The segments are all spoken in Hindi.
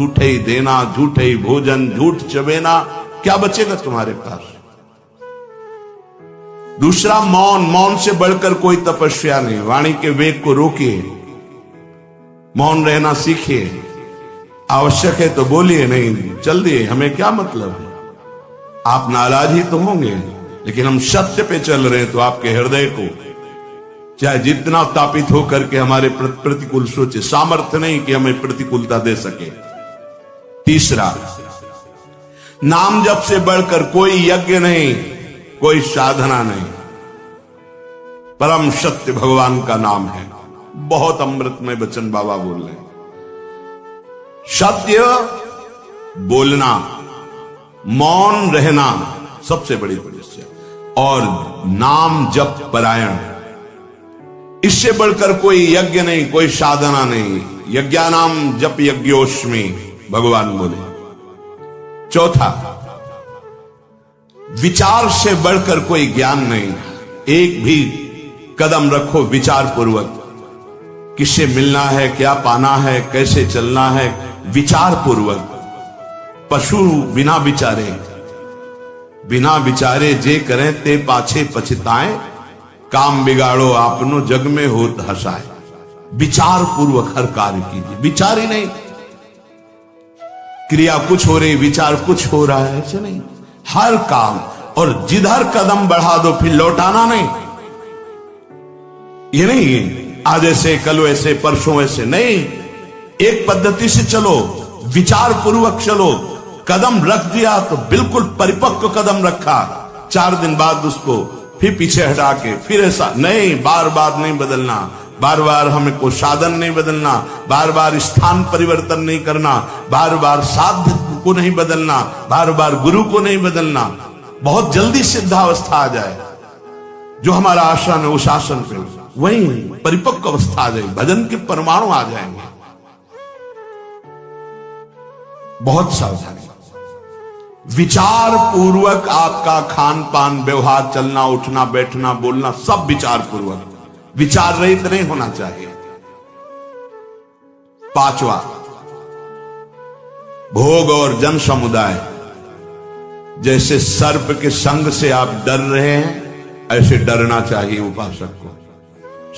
झूठे ही देना, झूठे ही भोजन, झूठ चबेना, क्या बचेगा तुम्हारे पास? दूसरा मौन, मौन से बढ़कर कोई तपस्या नहीं। वाणी के वेग को रोकिए, मौन रहना सीखिए। आवश्यक है तो बोलिए, नहीं चल दिए, हमें क्या मतलब है। आप नाराज ही तो होंगे, लेकिन हम सत्य पे चल रहे हैं, तो आपके हृदय को चाहे जितना तापित होकर के हमारे प्रतिकूल सोचे, सामर्थ्य नहीं कि हमें प्रतिकूलता दे सके। तीसरा, नाम जप से बढ़कर कोई यज्ञ नहीं, कोई साधना नहीं। परम सत्य भगवान का नाम है। बहुत अमृतमय वचन बाबा बोल रहे हैं। सत्य बोलना, मौन रहना सबसे बड़ी तपस्या, और नाम जप परायण, इससे बढ़कर कोई यज्ञ नहीं, कोई साधना नहीं। यज्ञानाम जप यज्ञोस्मि, भगवान बोले। चौथा, विचार से बढ़कर कोई ज्ञान नहीं। एक भी कदम रखो विचार पूर्वक, किससे मिलना है, क्या पाना है, कैसे चलना है, विचार पूर्वक। पशु बिना विचारे जे करें ते पाछे पछताएं, काम बिगाड़ो आपनो जग में होत हंसाए। विचार पूर्वक हर कार्य कीजिए। विचार ही नहीं, क्रिया कुछ हो रही, विचार कुछ हो रहा है, ऐसे नहीं। हर काम, और जिधर कदम बढ़ा दो फिर लौटाना नहीं। ये नहीं आज ऐसे, कल वैसे, परसों ऐसे, नहीं। एक पद्धति से चलो, विचार पूर्वक चलो। कदम रख दिया तो बिल्कुल परिपक्व कदम रखा, 4 दिन बाद उसको फिर पीछे हटा के फिर ऐसा नहीं। बार बार नहीं बदलना, बार बार हमें को साधन नहीं बदलना, बार बार स्थान परिवर्तन नहीं करना, बार बार साध्य को नहीं बदलना, बार बार गुरु को नहीं बदलना। बहुत जल्दी सिद्धावस्था आ जाए, जो हमारा आसन है उस आसन पे वही परिपक्व अवस्था आ जाएगी, भजन के परमाणु आ जाएंगे। बहुत सावधानी, विचार पूर्वक आपका खान पान, व्यवहार, चलना उठना, बैठना, बोलना सब विचार पूर्वक, विचार रहित नहीं होना चाहिए। पांचवा, भोग और जन समुदाय। जैसे सर्प के संग से आप डर रहे हैं, ऐसे डरना चाहिए उपासक को।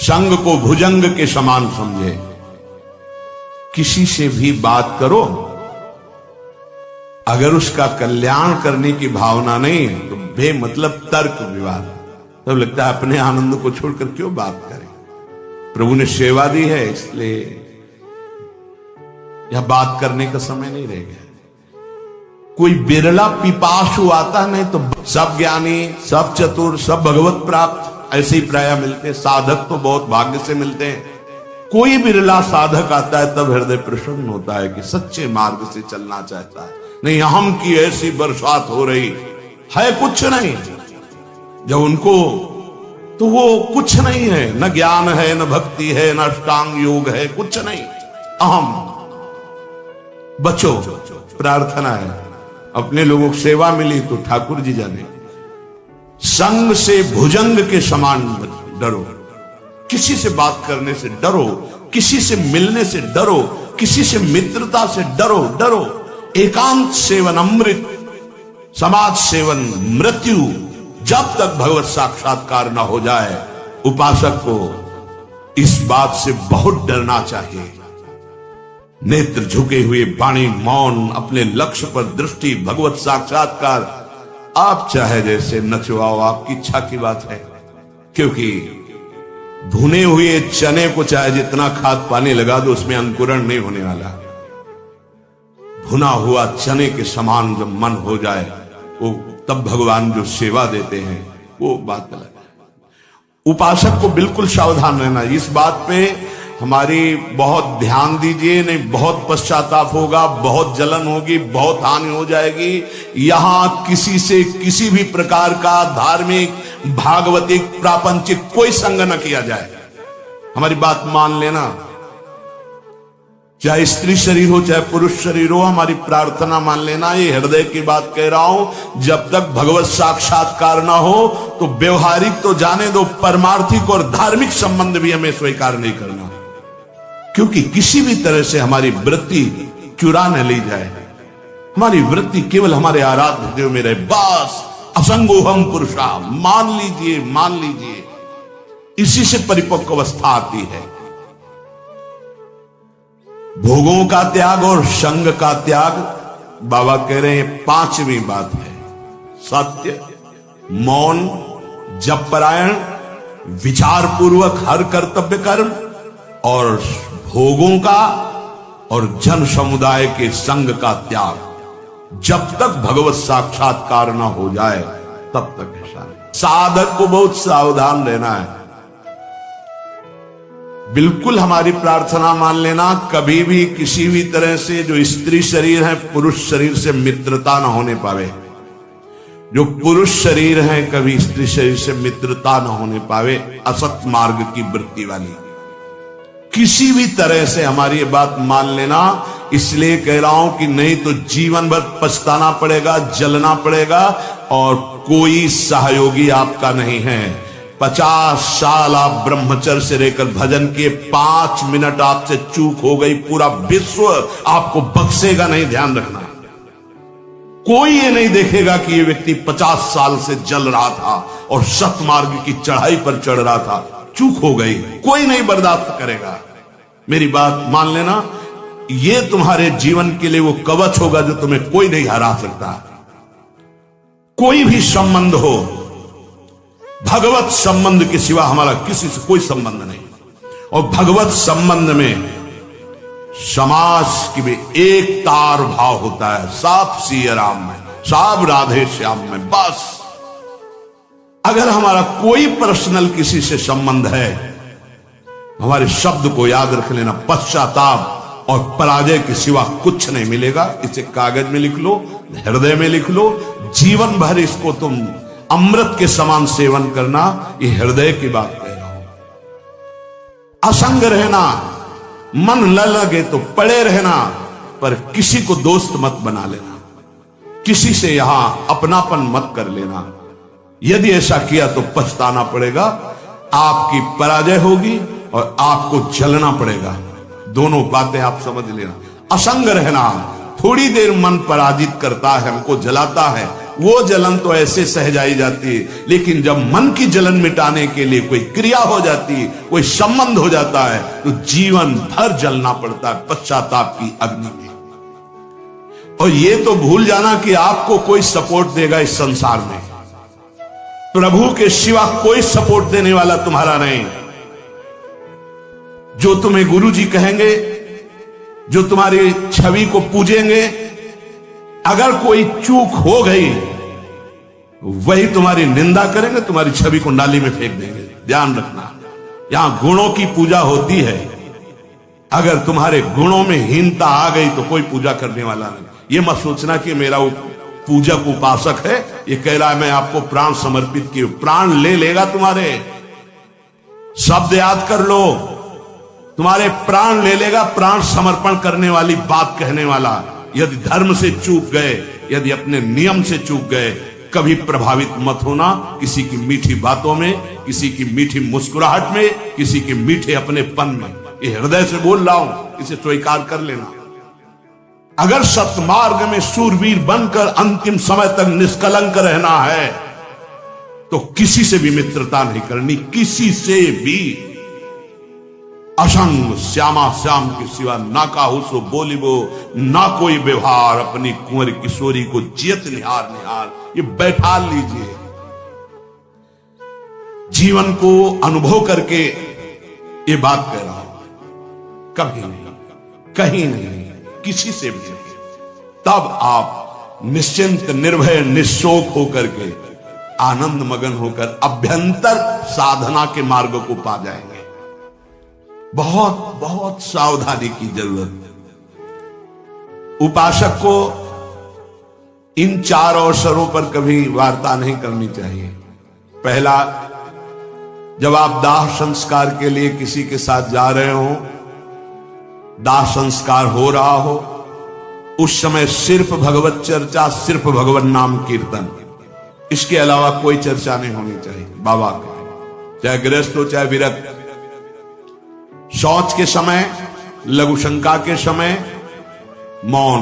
संग को भुजंग के समान समझे। किसी से भी बात करो, अगर उसका कल्याण करने की भावना नहीं है तो बेमतलब तर्क विवाद, तब लगता है अपने आनंद को छोड़कर क्यों बात करें। प्रभु ने सेवा दी है, इसलिए यह बात करने का समय नहीं रह गया। कोई बिरला पिपासु आता, नहीं तो सब ज्ञानी, सब चतुर, सब भगवत प्राप्त ऐसे ही प्राय मिलते हैं। साधक तो बहुत भाग्य से मिलते हैं। कोई बिरला साधक आता है तब हृदय प्रसन्न होता है कि सच्चे मार्ग से चलना चाहता है। नहीं, अहम की ऐसी बरसात हो रही है, कुछ नहीं। जब उनको, तो वो कुछ नहीं है, न ज्ञान है, न भक्ति है, न अष्टांग योग है, कुछ नहीं। अहम, बचो। प्रार्थना है, अपने लोगों को सेवा मिली तो ठाकुर जी जाने। संग से भुजंग के समान डरो। किसी से बात करने से डरो, किसी से मिलने से डरो, किसी से मित्रता से डरो। एकांत सेवन अमृत, समाज सेवन मृत्यु। जब तक भगवत साक्षात्कार न हो जाए, उपासक को इस बात से बहुत डरना चाहिए। नेत्र झुके हुए, वाणी मौन, अपने लक्ष्य पर दृष्टि, भगवत साक्षात्कार। आप चाहे जैसे नचवाओ, आपकी इच्छा की बात है। क्योंकि भुने हुए चने को चाहे जितना खाद पानी लगा दो, उसमें अंकुरण नहीं होने वाला। भुना हुआ चने के समान जब मन हो जाए, वो तब भगवान जो सेवा देते हैं वो बात अलग है। उपासक को बिल्कुल सावधान रहना। इस बात पे हमारी बहुत ध्यान दीजिए, नहीं बहुत पश्चाताप होगा, बहुत जलन होगी, बहुत हानि हो जाएगी। यहां किसी से किसी भी प्रकार का धार्मिक, भागवतिक, प्रापंचिक कोई संग न किया जाए। हमारी बात मान लेना। चाहे स्त्री शरीर हो, चाहे पुरुष शरीर हो, हमारी प्रार्थना मान लेना। ये हृदय की बात कह रहा हूं। जब तक भगवत साक्षात्कार ना हो तो व्यवहारिक तो जाने दो, परमार्थिक और धार्मिक संबंध भी हमें स्वीकार नहीं करना। क्योंकि किसी भी तरह से हमारी वृत्ति चुरा न ली जाए, हमारी वृत्ति केवल हमारे आराध्य देव में रहे, बस असंगोहम पुरुषा, मान लीजिए मान लीजिए। इसी से परिपक्व अवस्था आती है। भोगों का त्याग और संग का त्याग, बाबा कह रहे हैं पांचवी बात है। सत्य, मौन, जप परायण, विचार पूर्वक हर कर्तव्य कर्म, और भोगों का और जन समुदाय के संग का त्याग। जब तक भगवत साक्षात्कार न हो जाए तब तक ऐसा नहीं। साधक को बहुत सावधान रहना है। बिल्कुल हमारी प्रार्थना मान लेना, कभी भी किसी भी तरह से जो स्त्री शरीर है पुरुष शरीर से मित्रता न होने पावे। जो पुरुष शरीर है कभी स्त्री शरीर से मित्रता न होने पावे, असत मार्ग की वृत्ति वाली। किसी भी तरह से हमारी ये बात मान लेना। इसलिए कह रहा हूं कि नहीं तो जीवन भर पछताना पड़ेगा, जलना पड़ेगा, और कोई सहयोगी आपका नहीं है। 50 साल आप ब्रह्मचर्य से रहकर भजन के 5 मिनट आपसे चूक हो गई, पूरा विश्व आपको बख्शेगा नहीं, ध्यान रखना। कोई ये नहीं देखेगा कि ये व्यक्ति 50 साल से जल रहा था और सतमार्ग की चढ़ाई पर चढ़ रहा था, चूक हो गई, कोई नहीं बर्दाश्त करेगा। मेरी बात मान लेना, ये तुम्हारे जीवन के लिए वो कवच होगा जो तुम्हें कोई नहीं हरा सकता। कोई भी संबंध हो, भगवत संबंध के सिवा हमारा किसी से कोई संबंध नहीं। और भगवत संबंध में समाज की भी एक तार भाव होता है, सब सिया राम में, सब राधे श्याम में। बस अगर हमारा कोई पर्सनल किसी से संबंध है, हमारे शब्द को याद रख लेना, पश्चाताप और पराजय के सिवा कुछ नहीं मिलेगा। इसे कागज में लिख लो, हृदय में लिख लो, जीवन भर इसको तुम अमृत के समान सेवन करना। ये हृदय की बात कह रहा हूं। असंग रहना, मन न लगे तो पड़े रहना, पर किसी को दोस्त मत बना लेना, किसी से यहां अपनापन मत कर लेना। यदि ऐसा किया तो पछताना पड़ेगा, आपकी पराजय होगी और आपको जलना पड़ेगा। दोनों बातें आप समझ लेना। असंग रहना, थोड़ी देर मन पराजित करता है, हमको जलाता है, वो जलन तो ऐसे सह जाई जाती है। लेकिन जब मन की जलन मिटाने के लिए कोई क्रिया हो जाती है, कोई संबंध हो जाता है, तो जीवन भर जलना पड़ता है पश्चाताप की अग्नि में। और ये तो भूल जाना कि आपको कोई सपोर्ट देगा इस संसार में, प्रभु के सिवा कोई सपोर्ट देने वाला तुम्हारा नहीं। जो तुम्हें गुरु जी कहेंगे, जो तुम्हारी छवि को पूजेंगे, अगर कोई चूक हो गई वही तुम्हारी निंदा करेंगे, तुम्हारी छवि को नाली में फेंक देंगे। ध्यान रखना, यहां गुणों की पूजा होती है। अगर तुम्हारे गुणों में हीनता आ गई तो कोई पूजा करने वाला नहीं। ये मत सोचना कि मेरा पूजक उपासक है, ये कह रहा है मैं आपको प्राण समर्पित किए, प्राण ले लेगा तुम्हारे। शब्द याद कर लो, तुम्हारे प्राण ले लेगा प्राण समर्पण करने वाली बात कहने वाला। यदि धर्म से चूक गए, यदि अपने नियम से चूक गए, कभी प्रभावित मत होना किसी की मीठी बातों में, किसी की मीठी मुस्कुराहट में, किसी के मीठे अपनेपन में। ये हृदय से बोल रहा हूं, इसे स्वीकार कर लेना। अगर सतमार्ग में शूरवीर बनकर अंतिम समय तक निष्कलंक रहना है तो किसी से भी मित्रता नहीं करनी, किसी से भी। असंग श्यामा श्याम के सिवा ना काहू सो बोलिबो, ना कोई व्यवहार, अपनी कुंवर किशोरी को जियत निहार निहार। ये बैठा लीजिए, जीवन को अनुभव करके ये बात कह रहा हूं। कभी नहीं, कहीं नहीं, किसी से भी नहीं। तब आप निश्चिंत, निर्भय, निशोक होकर के, आनंद मगन होकर अभ्यंतर साधना के मार्ग को पा जाएंगे। बहुत बहुत सावधानी की जरूरत। उपासक को इन 4 अवसरों पर कभी वार्ता नहीं करनी चाहिए। पहला, जब आप दाह संस्कार के लिए किसी के साथ जा रहे हो, दाह संस्कार हो रहा हो, उस समय सिर्फ भगवत चर्चा, सिर्फ भगवत नाम कीर्तन, इसके अलावा कोई चर्चा नहीं होनी चाहिए। बाबा का, चाहे गृहस्थ हो चाहे विरक्त। शौच के समय, लघु शंका के समय, मौन।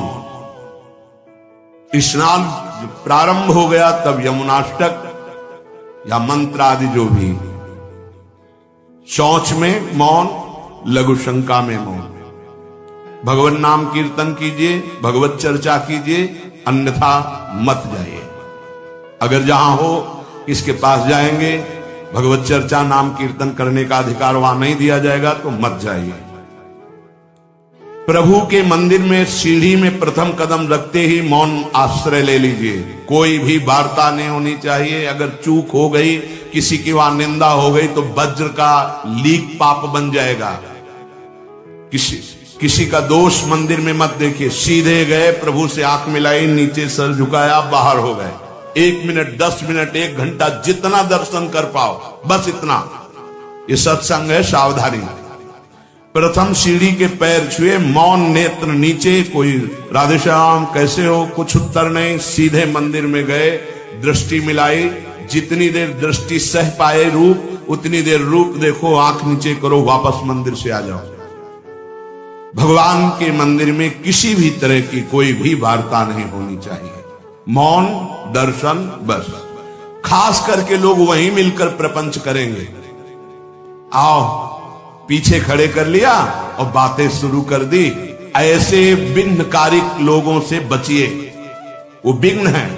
स्नान प्रारंभ हो गया तब यमुनाष्टक या मंत्र आदि जो भी, शौच में मौन, लघु शंका में मौन। भगवान नाम कीर्तन कीजिए, भगवत चर्चा कीजिए, अन्यथा मत जाइए। अगर जहां हो किसके पास जाएंगे, भगवत चर्चा नाम कीर्तन करने का अधिकार वहां नहीं दिया जाएगा तो मत जाइए। प्रभु के मंदिर में सीढ़ी में प्रथम कदम रखते ही मौन आश्रय ले लीजिए। कोई भी वार्ता नहीं होनी चाहिए। अगर चूक हो गई, किसी की वहां निंदा हो गई तो वज्र का लीक पाप बन जाएगा। किसी का दोष मंदिर में मत देखिए। सीधे गए, प्रभु से आंख मिलाई, नीचे सर झुकाया, बाहर हो गए। 1 मिनट, 10 मिनट, 1 घंटा, जितना दर्शन कर पाओ, बस इतना। ये सत्संग है, सावधानी। प्रथम सीढ़ी के पैर छुए, मौन, नेत्र नीचे, कोई राधे श्याम कैसे हो, कुछ उत्तर नहीं। सीधे मंदिर में गए, दृष्टि मिलाई। जितनी देर दृष्टि सह पाए रूप, उतनी देर रूप देखो, आंख नीचे करो, वापस मंदिर से आ जाओ। भगवान के मंदिर में किसी भी तरह की कोई भी वार्ता नहीं होनी चाहिए। मौन, दर्शन, बस। खास करके लोग वहीं मिलकर प्रपंच करेंगे। आओ, पीछे खड़े कर लिया और बातें शुरू कर दी। ऐसे विघ्नकारी लोगों से बचिए, वो विघ्न है।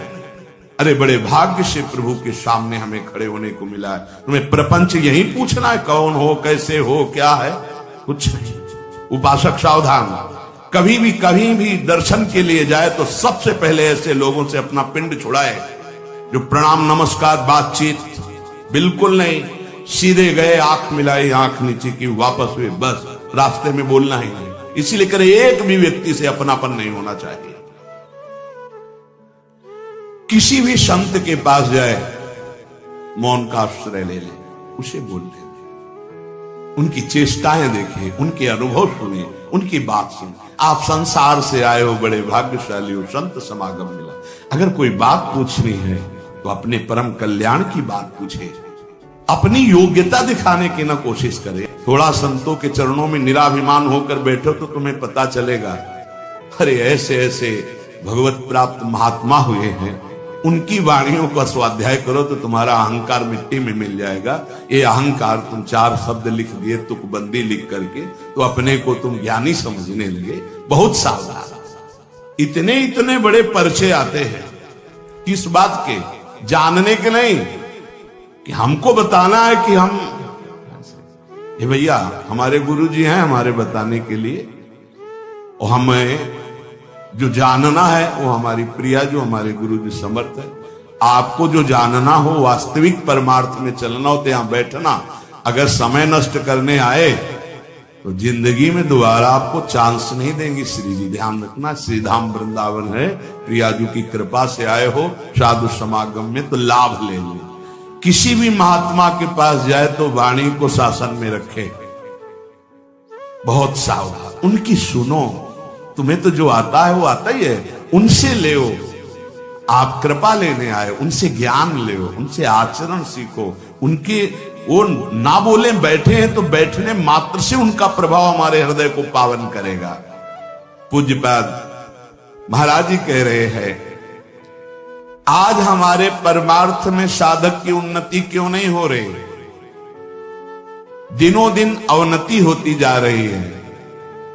अरे बड़े भाग्य से प्रभु के सामने हमें खड़े होने को मिला है। तुम्हें प्रपंच यही पूछना है, कौन हो, कैसे हो, क्या है, कुछ नहीं। उपासक सावधान, कभी भी दर्शन के लिए जाए तो सबसे पहले ऐसे लोगों से अपना पिंड छुड़ाए जो प्रणाम नमस्कार बातचीत बिल्कुल नहीं। सीधे गए, आंख मिलाई, आंख नीचे की, वापस हुए, बस। रास्ते में बोलना ही नहीं। इसीलिए करे, एक भी व्यक्ति से अपनापन नहीं होना चाहिए। किसी भी संत के पास जाए, मौन का आश्रय ले ले, उसे बोल ले, उनकी चेष्टाएं देखिए, उनके अनुभव सुनिए, उनकी बात सुनिए। आप संसार से आए हो, बड़े भाग्यशाली हो, संत समागम मिला। अगर कोई बात पूछनी है तो अपने परम कल्याण की बात पूछे, अपनी योग्यता दिखाने की ना कोशिश करे। थोड़ा संतों के चरणों में निराभिमान होकर बैठो तो तुम्हें पता चलेगा, अरे ऐसे ऐसे भगवत प्राप्त महात्मा हुए हैं, उनकी वाणियों का स्वाध्याय करो तो तुम्हारा अहंकार मिट्टी में मिल जाएगा। ये अहंकार, तुम 4 शब्द लिख दिए तुकबंदी लिख करके तो अपने को तुम ज्ञानी समझने लगे। बहुत सावधान। इतने बड़े पर्चे आते हैं, किस बात के? जानने के नहीं, कि हमको बताना है कि हम, ये भैया हमारे गुरुजी हैं हमारे बताने के लिए, और हमें जो जानना है वो हमारी प्रिया, जो हमारे गुरु जी समर्थ है। आपको जो जानना हो, वास्तविक परमार्थ में चलना हो तो यहां बैठना। अगर समय नष्ट करने आए तो जिंदगी में दोबारा आपको चांस नहीं देंगे। श्री जी ध्यान रखना, श्रीधाम वृंदावन है, प्रियाजू की कृपा से आए हो साधु समागम में तो लाभ ले लो। किसी भी महात्मा के पास जाए तो वाणी को शासन में रखे, बहुत सावधान, उनकी सुनो। तुम्हें तो जो आता है वो आता ही है, उनसे ले। आप कृपा लेने आए, उनसे ज्ञान ले, उनसे आचरण सीखो। उनके वो ना बोले बैठे हैं तो बैठने मात्र से उनका प्रभाव हमारे हृदय को पावन करेगा। पूज्यपाद महाराज जी कह रहे हैं, आज हमारे परमार्थ में साधक की उन्नति क्यों नहीं हो रही? दिनों दिन अवनति होती जा रही है।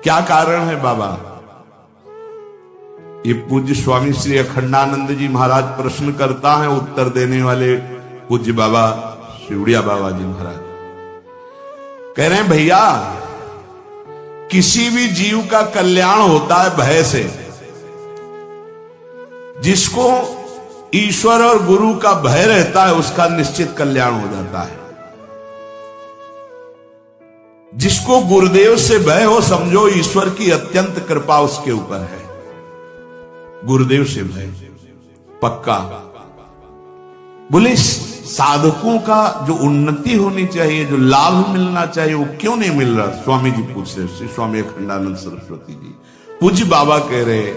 क्या कारण है बाबा? ये पूज्य स्वामी श्री अखंडानंद जी महाराज प्रश्न करता है, उत्तर देने वाले पूज्य बाबा शिवड़िया बाबा जी महाराज कह रहे हैं, भैया किसी भी जीव का कल्याण होता है भय से। जिसको ईश्वर और गुरु का भय रहता है उसका निश्चित कल्याण हो जाता है। जिसको गुरुदेव से भय हो, समझो ईश्वर की अत्यंत कृपा उसके ऊपर है। गुरुदेव से भय पक्का। बोले साधकों का जो उन्नति होनी चाहिए, जो लाभ मिलना चाहिए, वो क्यों नहीं मिल रहा? स्वामी जी पूछ रहे, श्री स्वामी अखंडानंद सरस्वती जी पूज्य बाबा कह रहे,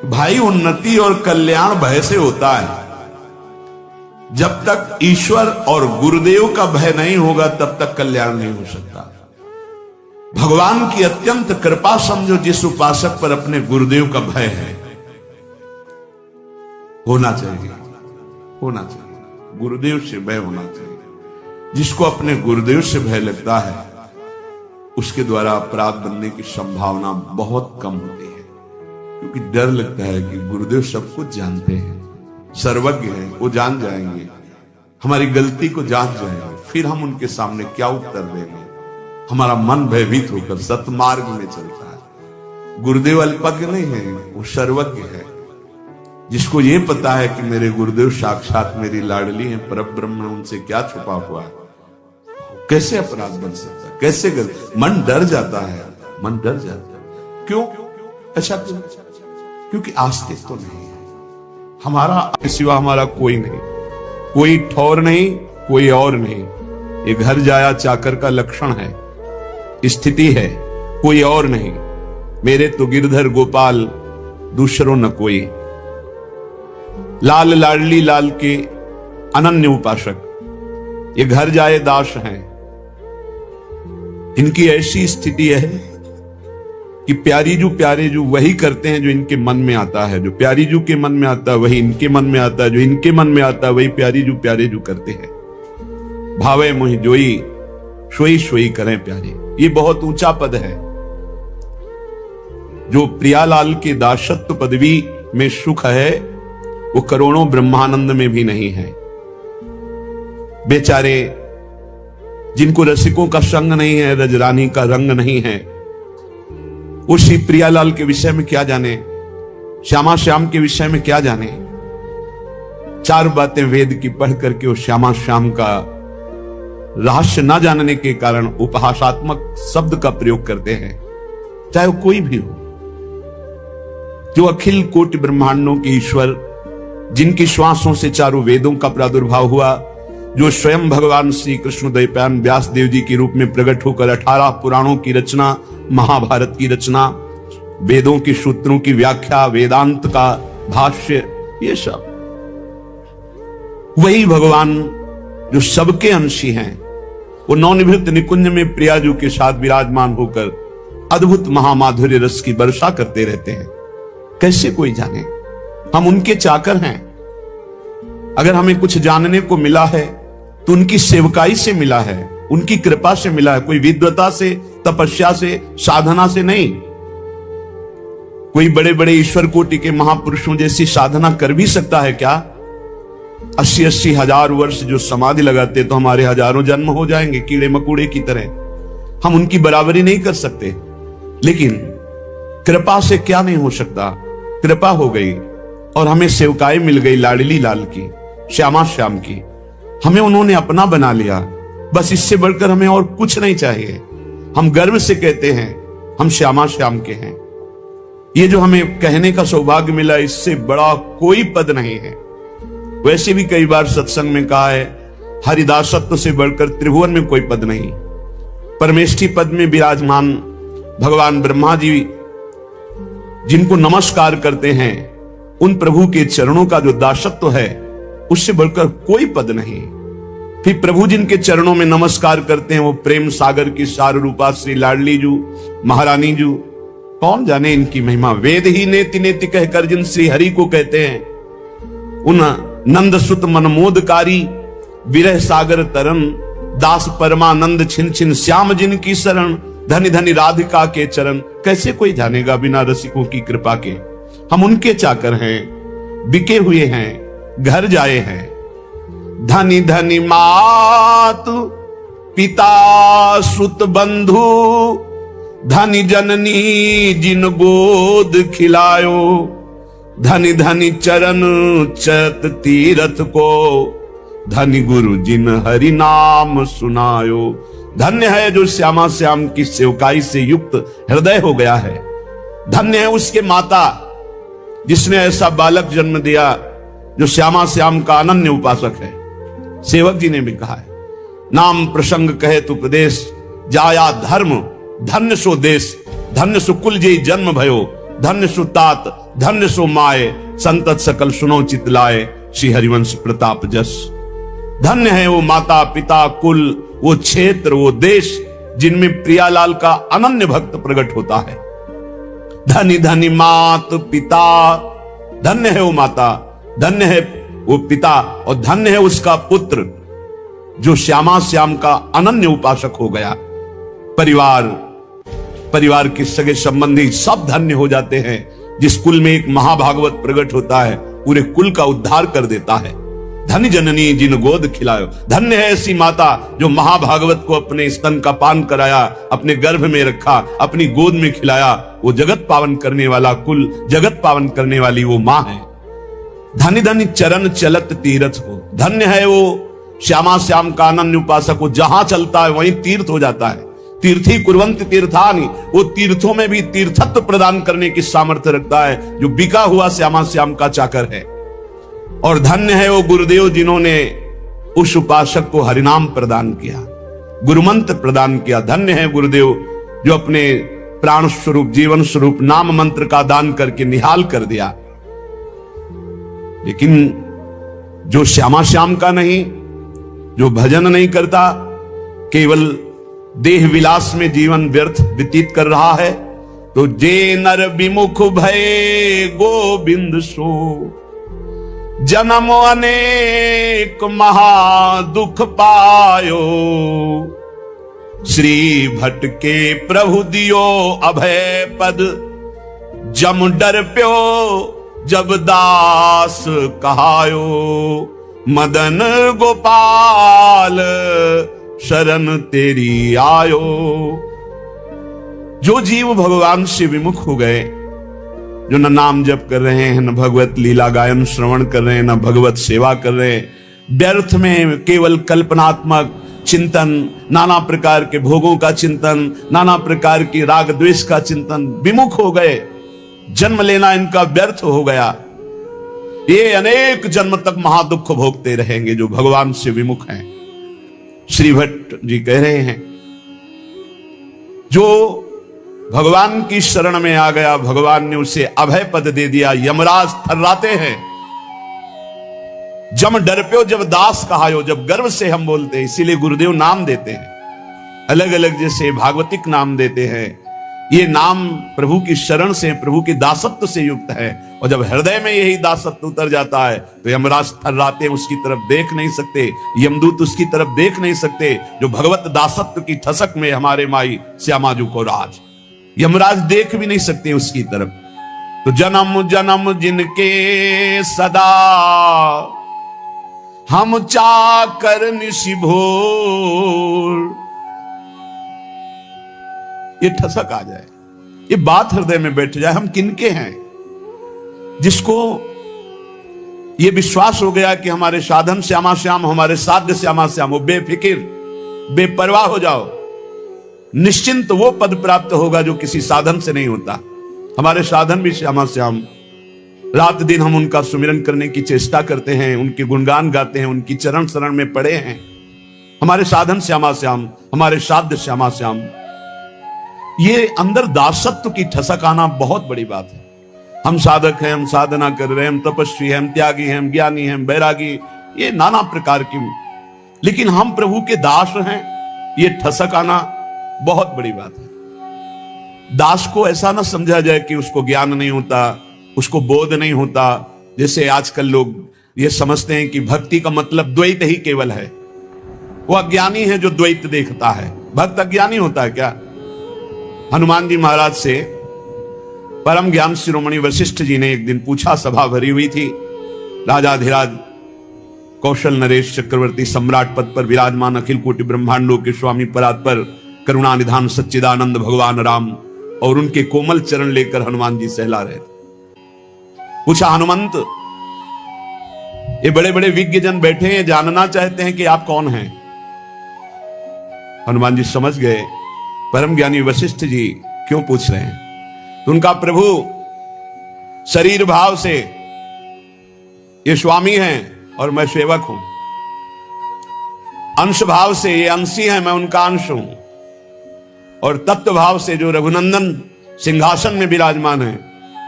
भाई उन्नति और कल्याण भय से होता है। जब तक ईश्वर और गुरुदेव का भय नहीं होगा तब तक कल्याण नहीं हो सकता। भगवान की अत्यंत कृपा समझो जिस उपासक पर अपने गुरुदेव का भय है। होना चाहिए, होना चाहिए, गुरुदेव से भय होना चाहिए। जिसको अपने गुरुदेव से भय लगता है उसके द्वारा अपराध बनने की संभावना बहुत कम होती है, क्योंकि डर लगता है कि गुरुदेव सब कुछ जानते हैं, सर्वज्ञ हैं, वो जान जाएंगे, हमारी गलती को जांच जाएंगे, फिर हम उनके सामने क्या उत्तर देंगे। हमारा मन भयभीत होकर सतमार्ग में चलता है। गुरुदेव अल्पज्ञ नहीं है, वो सर्वज्ञ है, जिसको ये पता है कि मेरे गुरुदेव साक्षात मेरी लाडली है, परब्रह्म, उनसे क्या छुपा हुआ है। कैसे अपराध बन सकता है, कैसे गलत, मन डर जाता है, मन डर जाता है। क्यों ऐसा क्यों? क्योंकि अस्तित्व तो नहीं है हमारा, सिवा हमारा कोई नहीं, कोई ठौर नहीं, कोई और नहीं। ये घर जाया चाकर का लक्षण है, स्थिति है, कोई और नहीं। मेरे तो गिरधर गोपाल दूसरों न कोई। लाल लाडली लाल के अनन्य उपासक ये घर जाए दास हैं। इनकी ऐसी स्थिति है कि प्यारे जू वही करते हैं जो इनके मन में आता है, जो प्यारी जू के मन में आता है वही इनके मन में आता है, जो इनके मन में आता है वही प्यारे जू करते हैं। भावे मुहि जोई सोई सोई करें प्यारे, ये बहुत ऊंचा पद है। जो प्रियालाल के दासत्व पदवी में सुख है वो करोड़ों ब्रह्मानंद में भी नहीं है। बेचारे जिनको रसिकों का संग नहीं है, रजरानी का रंग नहीं है, उसी प्रियालाल के विषय में क्या जाने, श्यामा श्याम के विषय में क्या जाने। चार बातें वेद की पढ़ करके वो श्यामा श्याम का रहस्य न जानने के कारण उपहासात्मक शब्द का प्रयोग करते हैं। चाहे वो कोई भी हो, जो अखिल कोटि ब्रह्मांडों के ईश्वर, जिनकी श्वासों से चारों वेदों का प्रादुर्भाव हुआ, जो स्वयं भगवान श्री कृष्ण द्वैपायन व्यास देव जी के रूप में प्रकट होकर 18 पुराणों की रचना, महाभारत की रचना, वेदों के सूत्रों की व्याख्या, वेदांत का भाष्य, ये सब वही भगवान जो सबके अंशी हैं, वो नवनिवृत्त निकुंज में प्रियाजू के साथ विराजमान होकर अद्भुत महामाधुर्य रस की वर्षा करते रहते हैं। कैसे कोई जाने, हम उनके चाकर हैं। अगर हमें कुछ जानने को मिला है तो उनकी सेवकाई से मिला है, उनकी कृपा से मिला है, कोई विद्वता से, तपस्या से, साधना से नहीं। कोई बड़े बड़े ईश्वर कोटि के महापुरुषों जैसी साधना कर भी सकता है क्या? 80-80 हजार वर्ष जो समाधि लगाते तो हमारे हजारों जन्म हो जाएंगे कीड़े मकोड़े की तरह। हम उनकी बराबरी नहीं कर सकते, लेकिन कृपा से क्या नहीं हो सकता। कृपा हो गई और हमें सेवकाई मिल गई लाडली लाल की, श्यामा श्याम की। हमें उन्होंने अपना बना लिया, बस इससे बढ़कर हमें और कुछ नहीं चाहिए। हम गर्व से कहते हैं हम श्यामा श्याम के हैं। ये जो हमें कहने का सौभाग्य मिला, इससे बड़ा कोई पद नहीं है। वैसे भी कई बार सत्संग में कहा है, हरिदासत्व से बढ़कर त्रिभुवन में कोई पद नहीं। परमेष्ठी पद में विराजमान भगवान ब्रह्मा जी जिनको नमस्कार करते हैं, उन प्रभु के चरणों का जो दासत्व है, उससे बढ़कर कोई पद नहीं। फिर प्रभु जिनके चरणों में नमस्कार करते हैं, वो प्रेम सागर की सार रूपा श्री लाडली जू, महारानी जू, कौन जाने इनकी महिमा। वेद ही नेति नेति कहकर जिन श्री हरि को कहते हैं, उन नंद सुत मनमोदकारी विरह सागर तरन, दास परमानंद छिन छिन श्याम जिन की शरण, धनी धनी राधिका के चरण, कैसे कोई जानेगा बिना रसिकों की कृपा के। हम उनके चाकर हैं, बिके हुए हैं, घर जाए हैं। धनी धनी मातु पिता सुत बंधु, धनी जननी जिन गोद खिलायो, धनी धनी चरण चत तीरथ को, धनी गुरु जिन हरि नाम सुनायो। धन्य है जो श्यामा श्याम की सेवकाई से युक्त हृदय हो गया है। धन्य है उसके माता जिसने ऐसा बालक जन्म दिया जो श्यामा श्याम का अनन्य उपासक है। सेवक जी ने भी कहा है, नाम प्रसंग कहे तु प्रदेश, जाया धर्म धन्य सो देश, धन्य सो कुल जय जन्म भयो, धन्य सो तात धन्य सो माए, संतत सकल सुनो चितलाए, श्री हरिवंश प्रताप जस। धन्य है वो माता पिता कुल, वो क्षेत्र, वो देश जिनमें प्रियालाल का अनन्य भक्त प्रकट होता है। धनी धनी मात पिता, धन्य है वो माता, धन्य है वो पिता और धन्य है उसका पुत्र जो श्यामा श्याम का अनन्य उपासक हो गया। परिवार के सगे संबंधी सब धन्य हो जाते हैं। जिस कुल में एक महाभागवत प्रकट होता है पूरे कुल का उद्धार कर देता है। धन्य जननी जिन गोद खिलायो, धन्य है ऐसी माता जो महाभागवत को अपने स्तन का पान कराया, अपने गर्भ में रखा, अपनी गोद में खिलाया। वो जगत पावन करने वाला कुल, जगत पावन करने वाली वो मां है। धन्य धन्य चरण चलत तीर्थ हो, धन्य है वो श्यामा श्याम का अनन्य उपासक को, जहां चलता है वहीं तीर्थ हो जाता है। तीर्थी कुर्वंत तीर्थानि, वो तीर्थों में भी तीर्थत्व प्रदान करने की सामर्थ्य रखता है जो बिका हुआ श्यामा श्याम का चाकर है। और धन्य है वो गुरुदेव जिन्होंने उस उपासक को हरिनाम प्रदान किया, गुरुमंत्र प्रदान किया। धन्य है गुरुदेव जो अपने प्राण स्वरूप, जीवन स्वरूप नाम मंत्र का दान करके निहाल कर दिया। लेकिन जो श्यामा श्याम का नहीं, जो भजन नहीं करता, केवल देह विलास में जीवन व्यर्थ व्यतीत कर रहा है, तो जे नर विमुख भय गोविंद सो, जन्म अनेक महा दुख पायो। श्री भट्ट के प्रभु दियो अभय पद, जम डर प्यो जब दास कहायो। मदन गोपाल शरण तेरी आयो। जो जीव भगवान से विमुख हो गए, जो न नाम जप कर रहे हैं, न भगवत लीला गायन श्रवण कर रहे हैं, न भगवत सेवा कर रहे हैं, व्यर्थ में केवल कल्पनात्मक चिंतन, नाना प्रकार के भोगों का चिंतन, नाना प्रकार की राग द्वेष का चिंतन, विमुख हो गए। जन्म लेना इनका व्यर्थ हो गया। ये अनेक जन्म तक महादुख भोगते रहेंगे जो भगवान से विमुख हैं। श्री भट्ट जी कह रहे हैं, जो भगवान की शरण में आ गया, भगवान ने उसे अभय पद दे दिया। यमराज थर्राते हैं। जम डर प्यो जब दास कहायो, जब गर्व से हम बोलते हैं, इसीलिए गुरुदेव नाम देते हैं अलग अलग, जैसे भागवतिक नाम देते हैं। ये नाम प्रभु की शरण से, प्रभु के दासत्व से युक्त है। और जब हृदय में यही दासत्व उतर जाता है तो यमराज थर्राते, उसकी तरफ देख नहीं सकते, यमदूत उसकी तरफ देख नहीं सकते। जो भगवत दासत्व की ठसक में हमारे माई श्यामाजू को राज, यमराज देख भी नहीं सकते उसकी तरफ। तो जन्म जन्म जिनके सदा हम चाकर निशि भोर, ये ठसक आ जाए, ये बात हृदय में बैठ जाए, हम किनके हैं। जिसको ये विश्वास हो गया कि हमारे साधन श्यामा श्याम, हमारे साध्य श्यामा श्याम, वो बेफिक्र बेपरवाह हो जाओ, निश्चिंत वो पद प्राप्त होगा जो किसी साधन से नहीं होता। हमारे साधन भी श्यामा श्याम, रात दिन हम उनका सुमिरन करने की चेष्टा करते हैं, उनके गुणगान गाते हैं, उनकी चरण शरण में पड़े हैं। हमारे साधन श्यामा श्याम, हमारे साध्य श्यामा श्याम। ये अंदर दासत्व की ठसक आना बहुत बड़ी बात है। हम साधक हैं, हम साधना कर रहे हैं, हम तपस्वी हैं, हम त्यागी हैं, हम ज्ञानी हैं, हम बैरागी, ये नाना प्रकार की, लेकिन हम प्रभु के दास हैं, ये ठसक आना बहुत बड़ी बात है। दास को ऐसा ना समझा जाए कि उसको ज्ञान नहीं होता, उसको बोध नहीं होता। जैसे आजकल लोग ये समझते हैं कि भक्ति का मतलब द्वैत ही केवल है। वो अज्ञानी है जो द्वैत देखता है। भक्त अज्ञानी होता है क्या? हनुमान जी महाराज से परम ज्ञान शिरोमणि वशिष्ठ जी ने एक दिन पूछा, सभा भरी हुई थी, राजाधिराज कौशल नरेश चक्रवर्ती सम्राट पद पर विराजमान अखिल कोटि ब्रह्मांडों के स्वामी परात्पर करुणा निधान सच्चिदानंद भगवान राम और उनके कोमल चरण लेकर हनुमान जी सहला रहे थे। पूछा, हनुमंत, ये बड़े बड़े विज्ञ जन बैठे हैं, जानना चाहते हैं कि आप कौन हैं। हनुमान जी समझ गए परम ज्ञानी वशिष्ठ जी क्यों पूछ रहे हैं। तो उनका प्रभु शरीर भाव से ये स्वामी हैं और मैं सेवक हूं, अंश भाव से ये अंशी हैं, मैं उनका अंश हूं, और तत्व भाव से जो रघुनंदन सिंहासन में विराजमान है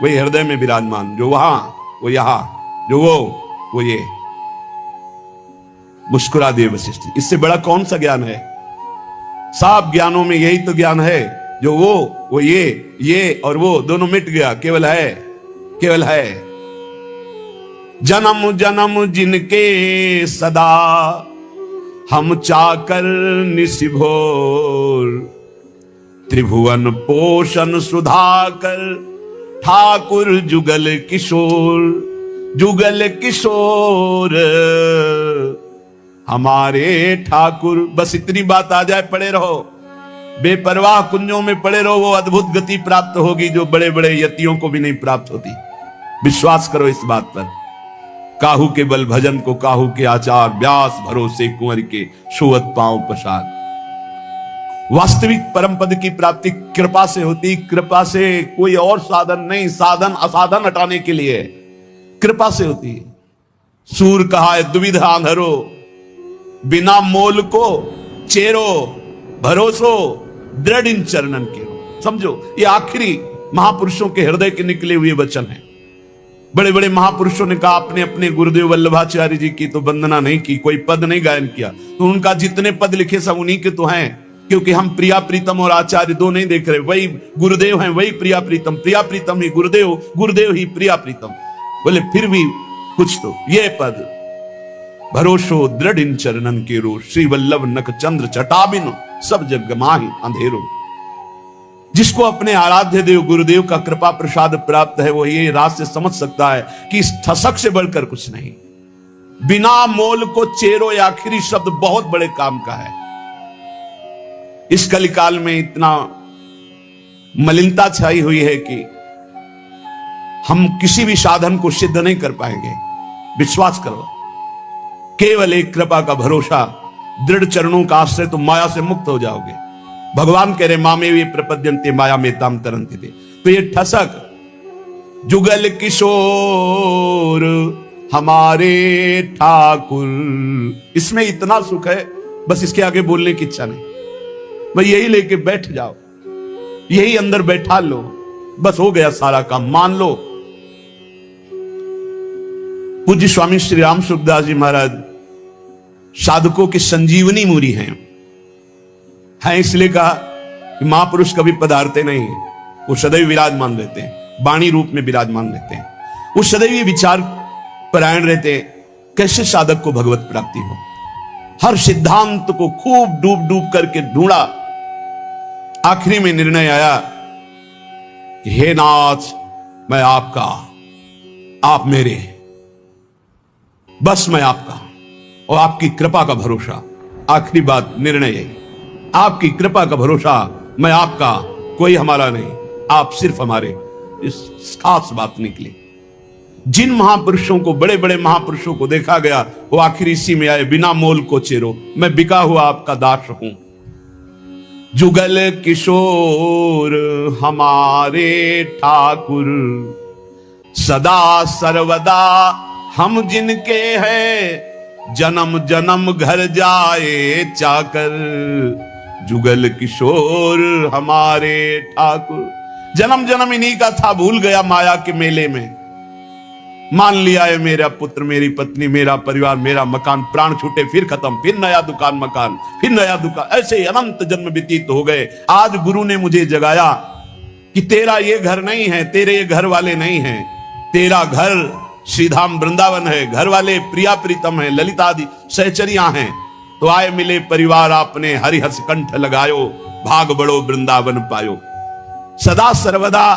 वही हृदय में विराजमान, जो वहां वो यहां, जो वो ये। मुस्कुरा दिए वशिष्ठ। इससे बड़ा कौन सा ज्ञान है? सब ज्ञानों में यही तो ज्ञान है जो वो ये और वो दोनों मिट गया, केवल है, केवल है। जन्म जन्म जिनके सदा हम चाकर निशिभोर, त्रिभुवन पोषण सुधाकर ठाकुर जुगल किशोर, जुगल किशोर हमारे ठाकुर। बस इतनी बात आ जाए, पड़े रहो, बेपरवाह कुंजों में पड़े रहो, वो अद्भुत गति प्राप्त होगी जो बड़े बड़े यतियों को भी नहीं प्राप्त होती। विश्वास करो इस बात पर। काहू के बल भजन को काहू के आचार, व्यास भरोसे कुंवर के सोवत पांव पसार। वास्तविक परम पद की प्राप्ति कृपा से होती, कृपा से, कोई और साधन नहीं। साधन असाधन हटाने के लिए कृपा से होती है। सूर कहा है दुविधा आंधरो, बिना मोल को चेरो, भरोसो दृढ़ इन चरणन के। समझो, ये आखिरी महापुरुषों के हृदय के निकले हुए वचन हैं। बड़े बड़े महापुरुषों ने कहा, अपने अपने गुरुदेव वल्लभाचार्य जी की तो वंदना नहीं की, कोई पद नहीं गायन किया, तो उनका जितने पद लिखे सब उन्हीं के तो हैं। क्योंकि हम प्रिया प्रीतम और आचार्य दो नहीं देख रहे, वही गुरुदेव हैं, वही प्रिया प्रीतम ही गुरुदेव, गुरुदेव ही प्रिया प्रीतम। बोले फिर भी कुछ तो, ये पद भरोसो दृढ़ इन चरणन के रो, श्री वल्लभ नख चंद्र छटाबिन सब जग माहि अंधेरो। जिसको अपने आराध्य देव गुरुदेव का कृपा प्रसाद प्राप्त है, वो ये राज से समझ सकता है कि इस ठसक से बढ़कर कुछ नहीं। बिना मोल को चेरो, ये आखिरी शब्द बहुत बड़े काम का है। इस कलिकाल में इतना मलिनता छाई हुई है कि हम किसी भी साधन को सिद्ध नहीं कर पाएंगे। विश्वास करो, केवल एक कृपा का भरोसा, दृढ़ चरणों का आश्रय, तो माया से मुक्त हो जाओगे। भगवान कह रहे मामे वे प्रपद्यन्ते माया में ताम तरन्ते थे। तो ये ठसक जुगल किशोर हमारे ठाकुर, इसमें इतना सुख है, बस इसके आगे बोलने की इच्छा नहीं। भाई यही लेके बैठ जाओ, यही अंदर बैठा लो, बस हो गया सारा काम, मान लो। पूज्य स्वामी श्री राम सुखदास जी महाराज साधकों की संजीवनी मूरी हैं। इसलिए कहा कि महापुरुष कभी पधारते नहीं, वो सदैव विराजमान रहते हैं, वाणी रूप में विराजमान रहते हैं। वो सदैव विचार परायण रहते हैं, कैसे साधक को भगवत प्राप्ति हो। हर सिद्धांत को खूब डूब डूब करके ढूंढा, आखिरी में निर्णय आया कि हे नाथ, मैं आपका, आप मेरे, बस मैं आपका और आपकी कृपा का भरोसा। आखिरी बात, निर्णय यही, आपकी कृपा का भरोसा, मैं आपका, कोई हमारा नहीं, आप सिर्फ हमारे। इस खास बात निकली। जिन महापुरुषों को, बड़े बड़े महापुरुषों को देखा गया, वो आखिर इसी में आए, बिना मोल को चेरो, मैं बिका हुआ आपका दास हूं। जुगल किशोर हमारे ठाकुर, सदा सर्वदा हम जिनके हैं, जन्म जन्म घर जाए चाकर, जुगल किशोर हमारे ठाकुर। जन्म जन्म इन्हीं का था, भूल गया माया के मेले में। मान लिया है मेरा पुत्र, मेरी पत्नी, मेरा परिवार, मेरा मकान, प्राण छूटे फिर खत्म, फिर नया दुकान मकान, फिर नया दुकान, ऐसे अनंत जन्म व्यतीत हो गए। आज गुरु ने मुझे जगाया कि तेरा ये घर नहीं है, तेरे ये घर वाले नहीं हैं, तेरा घर श्रीधाम वृंदावन है, घर वाले प्रिया प्रीतम है, ललिता आदि सहचरियां हैं। तो आए मिले परिवार आपने, हरिहस कंठ लगायो, भाग बड़ो वृंदावन पायो। सदा सर्वदा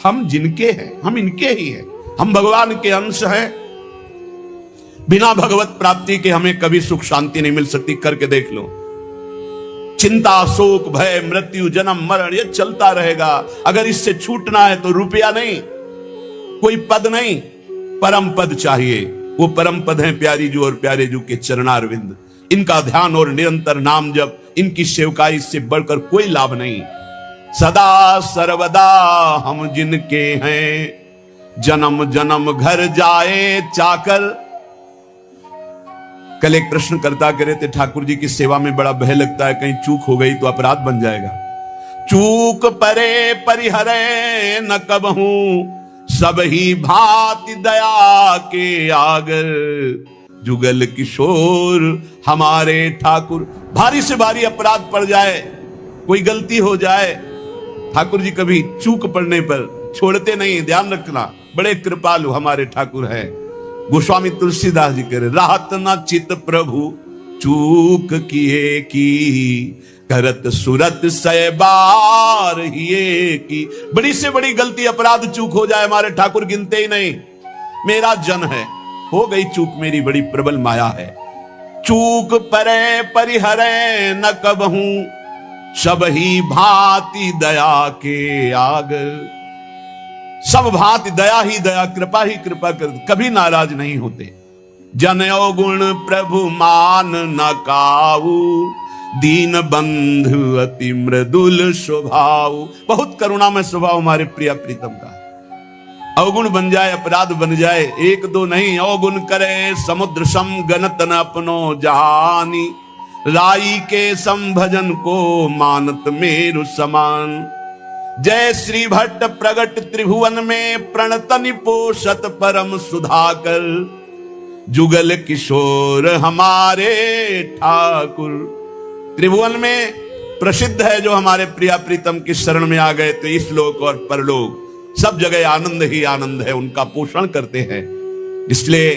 हम जिनके हैं, हम इनके ही हैं, हम भगवान के अंश हैं। बिना भगवत प्राप्ति के हमें कभी सुख शांति नहीं मिल सकती। करके देख लो, चिंता शोक भय मृत्यु जन्म मरण ये चलता रहेगा। अगर इससे छूटना है तो रुपया नहीं, कोई पद नहीं, परम पद चाहिए। वो परम पद हैं प्यारी जू और प्यारे जू के चरणारविंद। इनका ध्यान और निरंतर नाम जप, इनकी सेवकाई से बढ़कर कोई लाभ नहीं। सदा सर्वदा हम जिनके हैं, जन्म जन्म घर जाए चाकर। कल एक प्रश्न करता करे थे, ठाकुर जी की सेवा में बड़ा भय लगता है, कहीं चूक हो गई तो अपराध बन जाएगा। चूक परे परिहरे न कबहूं, सब ही भांति दया के आगर, जुगल किशोर हमारे ठाकुर। भारी से भारी अपराध पड़ जाए कोई गलती हो जाए, ठाकुर जी कभी चूक पड़ने पर छोड़ते नहीं, ध्यान रखना, बड़े कृपालु हमारे ठाकुर हैं। गोस्वामी तुलसीदास जी कह रहे, राहत न चित प्रभु चूक किए की, करत सुरत सै बार हिए की। बड़ी से बड़ी गलती अपराध चूक हो जाए, हमारे ठाकुर गिनते ही नहीं। मेरा जन है, हो गई चूक मेरी बड़ी प्रबल माया है। चूक परे परिहरे न कबहूं, सब ही भांति दया के आग। सब भांति दया ही दया, कृपा ही कृपा कर, कभी नाराज नहीं होते। जनयो गुण प्रभु मान न काऊ, दीन बंधु अति मृदुल स्वभाव। बहुत करुणामय स्वभाव हमारे प्रिय प्रीतम का। अवगुण बन जाए, अपराध बन जाए, एक दो नहीं, अवगुण करे समुद्र सम गणत न अपनो जहानी। राई के संभजन को मानत मेरु समान। जय श्री भट्ट प्रगट त्रिभुवन में, प्रणतनि पोषत परम सुधाकर। जुगल किशोर हमारे ठाकुर। त्रिभुवन में प्रसिद्ध है जो हमारे प्रिया प्रीतम की शरण में आ गए, तो इस लोक और परलोक सब जगह आनंद ही आनंद है, उनका पोषण करते हैं। इसलिए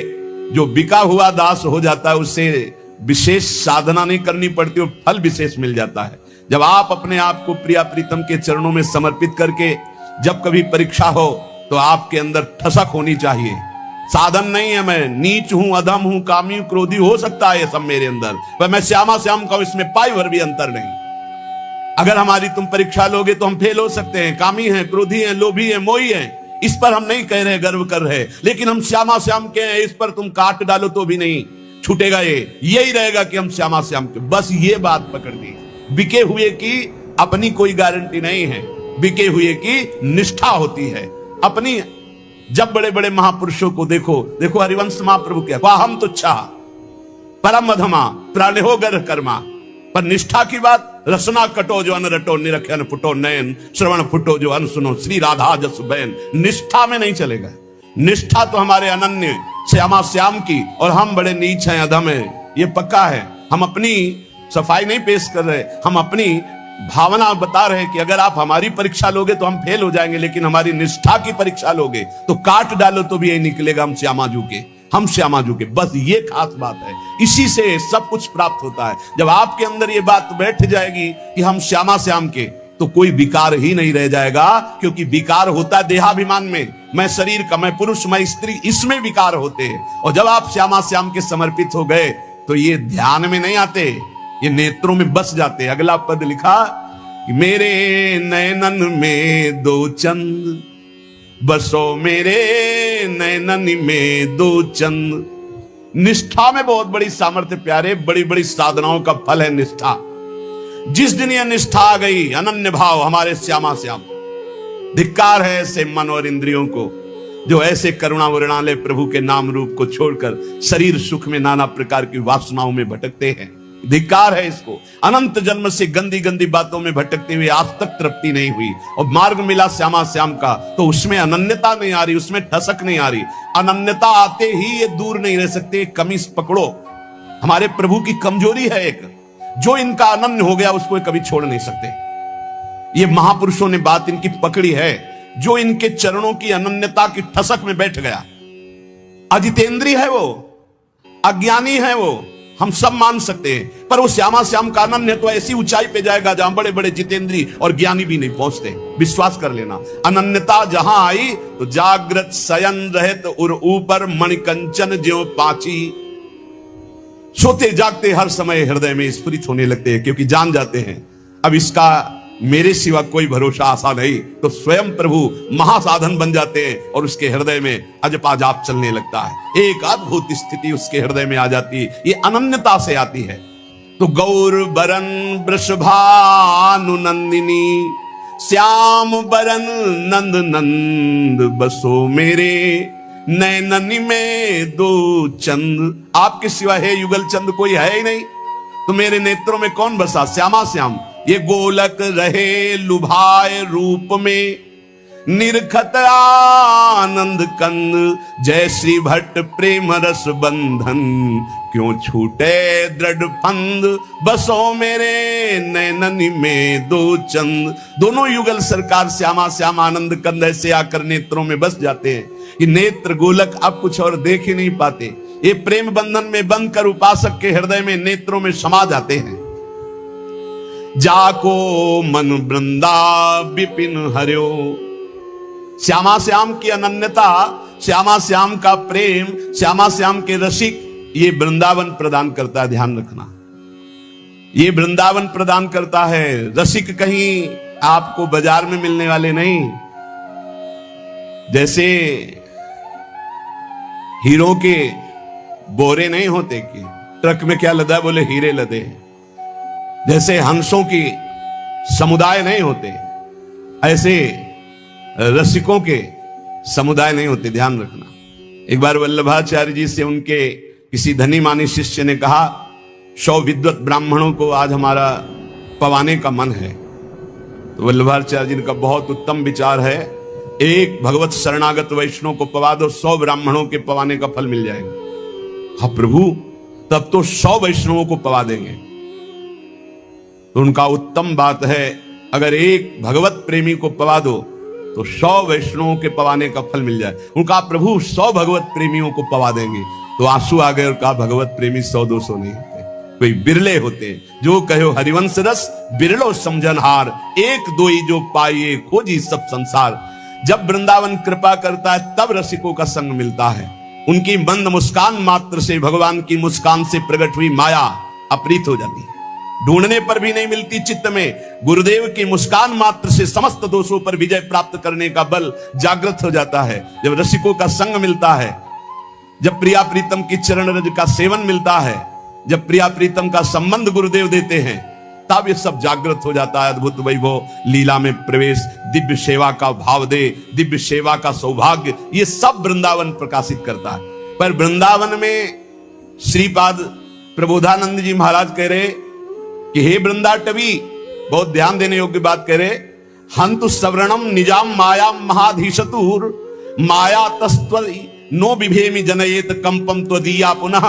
जो बिका हुआ दास हो जाता है, उससे विशेष साधना नहीं करनी पड़ती और फल विशेष मिल जाता है। जब आप अपने आप को प्रिया प्रीतम के चरणों में समर्पित करके, जब कभी परीक्षा हो तो आपके अंदर ठसक होनी चाहिए। साधन नहीं है, मैं नीच हूं, अधम हूं, कामी हूं, क्रोधी हो सकता है ये सब मेरे अंदर, पर मैं श्यामा श्याम का, इसमें पाई भर भी अंतर नहीं। अगर हमारी तुम परीक्षा लोगे तो हम फेल हो सकते हैं, कामी हैं, क्रोधी हैं, लोभी हैं, मोही हैं, इस पर हम नहीं कह रहे, गर्व कर रहे, लेकिन हम श्यामा श्याम के हैं, इस पर तुम काट डालो तो भी नहीं छूटेगा। यही रहेगा कि हम श्यामा श्याम के, बस ये बात पकड़ दी। बिके हुए की अपनी कोई गारंटी नहीं है, बिके हुए की निष्ठा होती है अपनी। जब बड़े बड़े महापुरुषों को देखो, देखो हरिवंश महाप्रभु क्या, वाहम तुच्छा परम अधमा प्राणेहो गर कर्मा, पर निष्ठा की बात, रसना कटो जो अन रटो, निरखन फुटो नयन, श्रवण फुटो जो अन सुनो, श्री राधा जस बैन। निष्ठा में नहीं चलेगा। निष्ठा तो हमारे अनन्य श्यामा श्याम की, और हम बड़े नीच हैं, अधम हैं, ये पक्का है। हम अपनी सफाई नहीं पेश कर रहे, हम अपनी भावना बता रहे कि अगर आप हमारी परीक्षा लोगे तो हम फेल हो जाएंगे, लेकिन हमारी निष्ठा की परीक्षा लोगे तो काट डालो तो भी यही निकलेगा, हम श्यामा जू के, हम श्यामा जू के। बस ये खास बात है, इसी से सब कुछ प्राप्त होता है। जब आपके अंदर ये बात बैठ जाएगी कि हम श्यामा श्याम के, तो कोई विकार ही नहीं रह जाएगा, क्योंकि विकार होता है देहाभिमान में, मैं शरीर का, मैं पुरुष, मैं स्त्री, इसमें विकार होते हैं। और जब आप श्यामा श्याम के समर्पित हो गए तो ये ध्यान में नहीं आते, ये नेत्रों में बस जाते। अगला पद लिखा कि मेरे नयनन में दो चंद, बसो मेरे नयनन में दो चंद। निष्ठा में बहुत बड़ी सामर्थ्य प्यारे, बड़ी बड़ी साधनाओं का फल है निष्ठा। जिस दिन यह निष्ठा आ गई, अनन्य भाव हमारे श्यामा श्याम, धिक्कार है ऐसे मन और इंद्रियों को जो ऐसे करुणा वरुणालय प्रभु के नाम रूप को छोड़कर शरीर सुख में नाना प्रकार की वासनाओं में भटकते हैं। धिक्कार है इसको। अनंत जन्म से गंदी गंदी बातों में भटकते हुए आज तक तृप्ति नहीं हुई, और मार्ग मिला श्यामा श्याम का, तो उसमें अनन्यता नहीं आ रही, उसमें ठसक नहीं आ रही। अनन्यता आते ही ये दूर नहीं रह सकते। कमी पकड़ो, हमारे प्रभु की कमजोरी है एक, जो इनका अनन्य हो गया उसको कभी छोड़ नहीं सकते। ये महापुरुषों ने बात इनकी पकड़ी है, जो इनके चरणों की अनन्यता की ठसक में बैठ गया। अजितेंद्रीय है वो, अज्ञानी है वो, हम सब मान सकते हैं, पर वो श्यामा श्याम का अनन्य तो ऐसी ऊंचाई पे जाएगा जहां बड़े बड़े जितेंद्री और ज्ञानी भी नहीं पहुंचते। विश्वास कर लेना, अनन्यता जहां आई तो जागृत शयन रहत उर ऊपर मणिकंचन ज्यों पाची। सोते जागते हर समय हृदय में स्फुरित होने लगते हैं, क्योंकि जान जाते हैं अब इसका मेरे सिवा कोई भरोसा आशा नहीं, तो स्वयं प्रभु महासाधन बन जाते हैं और उसके हृदय में अजपा जाप चलने लगता है। एक अद्भुत स्थिति उसके हृदय में आ जाती है, ये अनन्यता से आती है। तो गौर बरन वृषभानु नंदिनी, श्याम बरन नंद नंद, बसो मेरे नैननी में दो चंद। आपके सिवा है युगल चंद कोई है ही नहीं, तो मेरे नेत्रों में कौन बसा? श्यामा श्याम। ये गोलक रहे लुभाए रूप में, निरखत आनंद कंद, जय श्री भट्ट प्रेम रस बंधन, क्यों छूटे दृढ़ फंद, बसो मेरे नैननी में दो चंद। दोनों युगल सरकार श्यामा श्याम आनंद कंद ऐसे आकर नेत्रों में बस जाते हैं कि नेत्र गोलक अब कुछ और देख ही नहीं पाते। ये प्रेम बंधन में बंद कर उपासक के हृदय में नेत्रों में समा जाते हैं। जाको मन वृंदा विपिन हरियो, श्यामा श्याम की अनन्यता, श्यामा श्याम का प्रेम, श्यामा श्याम के रसिक ये वृंदावन प्रदान करता है। ध्यान रखना, ये वृंदावन प्रदान करता है। रसिक कहीं आपको बाजार में मिलने वाले नहीं। जैसे हीरो के बोरे नहीं होते कि ट्रक में क्या लदा, बोले हीरे लदे। जैसे हंसों की समुदाय नहीं होते, ऐसे रसिकों के समुदाय नहीं होते। ध्यान रखना। एक बार वल्लभाचार्य जी से उनके किसी धनी मानी शिष्य ने कहा, 100 विद्वत ब्राह्मणों को आज हमारा पवाने का मन है। तो वल्लभाचार्य जी का बहुत उत्तम विचार है, एक भगवत शरणागत वैष्णव को पवा दो, 100 ब्राह्मणों के पवाने का फल मिल जाएगा। हाँ प्रभु, तब तो 100 वैष्णवों को पवा देंगे। तो उनका उत्तम बात है, अगर एक भगवत प्रेमी को पवा दो तो 100 वैष्णवों के पवाने का फल मिल जाए। उनका प्रभु 100 भगवत प्रेमियों को पवा देंगे। तो आंसू आ गए और कहा, भगवत प्रेमी 100-200 नहीं होते, कोई बिरले होते। जो कहो हरिवंश रस बिरलो समझनहार, एक दोई जो पाइए खोजी सब संसार। जब वृंदावन कृपा करता है तब रसिकों का संग मिलता है। उनकी मंद मुस्कान मात्र से, भगवान की मुस्कान से प्रकट हुई माया अपरीत हो जाती है, ढूंढने पर भी नहीं मिलती चित्त में। गुरुदेव की मुस्कान मात्र से समस्त दोषों पर विजय प्राप्त करने का बल जागृत हो जाता है। जब रसिकों का संग मिलता है, जब प्रिया प्रीतम की चरण रज का सेवन मिलता है, जब प्रिया प्रीतम का संबंध गुरुदेव देते हैं, तब ये सब जागृत हो जाता है। अद्भुत वैभव, लीला में प्रवेश, दिव्य सेवा का भाव दे, दिव्य सेवा का सौभाग्य, ये सब वृंदावन प्रकाशित करता है। पर वृंदावन में श्रीपाद प्रबोधानंद जी महाराज कह रहे कि हे वृंदाटवी, बहुत ध्यान देने योग्य बात कह रहे, हंतु सवर्णम निजाम माया महाधीशतुर, माया तस्त्वरी नो विभेमि जनयेत कंपम त्वदीया पुनः,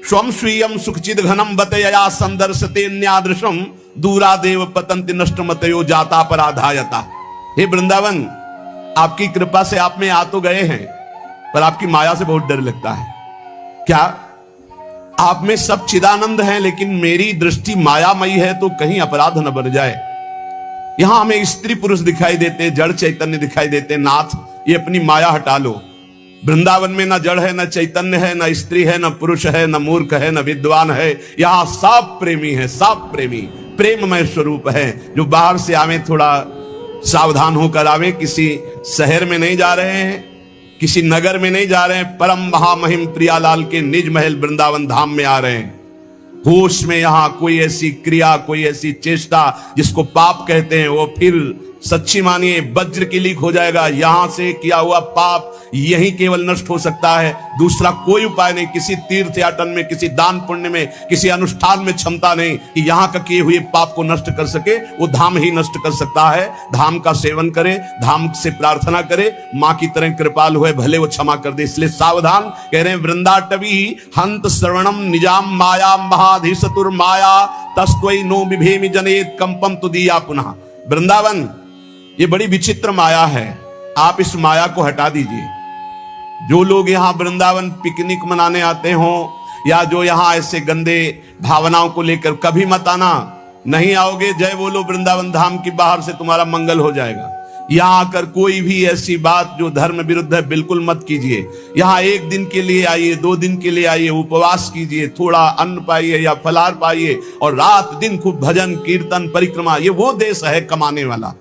स्वम स्वीयम सुखचिद घनम बतया संदर्शते न्यादृशम, दूरादेव पतंति नष्टमतयो जाता पराधायता। हे वृंदावन, आपकी कृपा से आप में आ तो गए हैं, पर आपकी माया से बहुत डर लगता है। क्या आप में सब चिदानंद हैं, लेकिन मेरी दृष्टि मायामयी है, तो कहीं अपराध न बन जाए। यहां हमें स्त्री पुरुष दिखाई देते, जड़ चैतन्य दिखाई देते। नाथ, ये अपनी माया हटा लो। वृंदावन में न जड़ है, न चैतन्य है, न स्त्री है, न पुरुष है, न मूर्ख है, न विद्वान है। यहां सब प्रेमी है, सब प्रेमी प्रेममय स्वरूप है। जो बाहर से आवे थोड़ा सावधान होकर आवे। किसी शहर में नहीं जा रहे हैं, किसी नगर में नहीं जा रहे हैं, परम महामहिम प्रियालाल के निज महल वृंदावन धाम में आ रहे हैं। होश में यहां कोई ऐसी क्रिया, कोई ऐसी चेष्टा जिसको पाप कहते हैं, वो फिर सच्ची मानिए वज्र की लीक हो जाएगा। यहां से किया हुआ पाप यही केवल नष्ट हो सकता है, दूसरा कोई उपाय नहीं। किसी तीर्थ याटन में, किसी दान पुण्य में, किसी अनुष्ठान में क्षमता नहीं कि यहां का किए हुए पाप को नष्ट कर सके। वो धाम ही नष्ट कर सकता है। धाम का सेवन करे, धाम से प्रार्थना करे, मां की तरह कृपाल हुए, भले वो क्षमा कर दे। इसलिए सावधान कह रहे हैं, वृंदाटवी हंत श्रवणम निजाम माया महाधीशतुर माया तस्त्वई नो विभेमि जनेत कंपम तुदीया पुनः। वृंदावन ये बड़ी विचित्र माया है, आप इस माया को हटा दीजिए। जो लोग यहां वृंदावन पिकनिक मनाने आते हों, या जो यहां ऐसे गंदे भावनाओं को लेकर, कभी मत आना। नहीं आओगे, जय बोलो वृंदावन धाम की, बाहर से तुम्हारा मंगल हो जाएगा। यहां आकर कोई भी ऐसी बात जो धर्म विरुद्ध है बिल्कुल मत कीजिए। यहां 1 दिन के लिए आइए, 2 दिन के लिए आइए, उपवास कीजिए, थोड़ा अन्न पाइए या फलाहार पाइए, और रात दिन खूब भजन कीर्तन परिक्रमा। ये वो देश है कमाने वाला,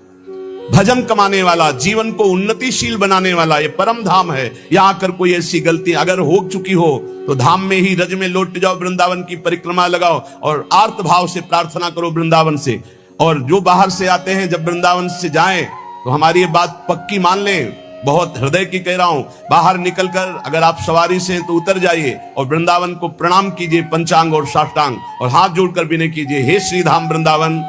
भजन कमाने वाला, जीवन को उन्नतिशील बनाने वाला। ये परम धाम है। यहां आकर कोई ऐसी गलती अगर हो चुकी हो तो धाम में ही रज में लौट जाओ, वृंदावन की परिक्रमा लगाओ और आर्त भाव से प्रार्थना करो वृंदावन से। और जो बाहर से आते हैं, जब वृंदावन से जाएं तो हमारी ये बात पक्की मान लें, बहुत हृदय की कह रहा हूं, बाहर निकलकर अगर आप सवारी से हैं तो उतर जाइए और वृंदावन को प्रणाम कीजिए, पंचांग और साष्टांग, और हाथ जोड़कर विनय कीजिए, हे श्री धाम वृंदावन,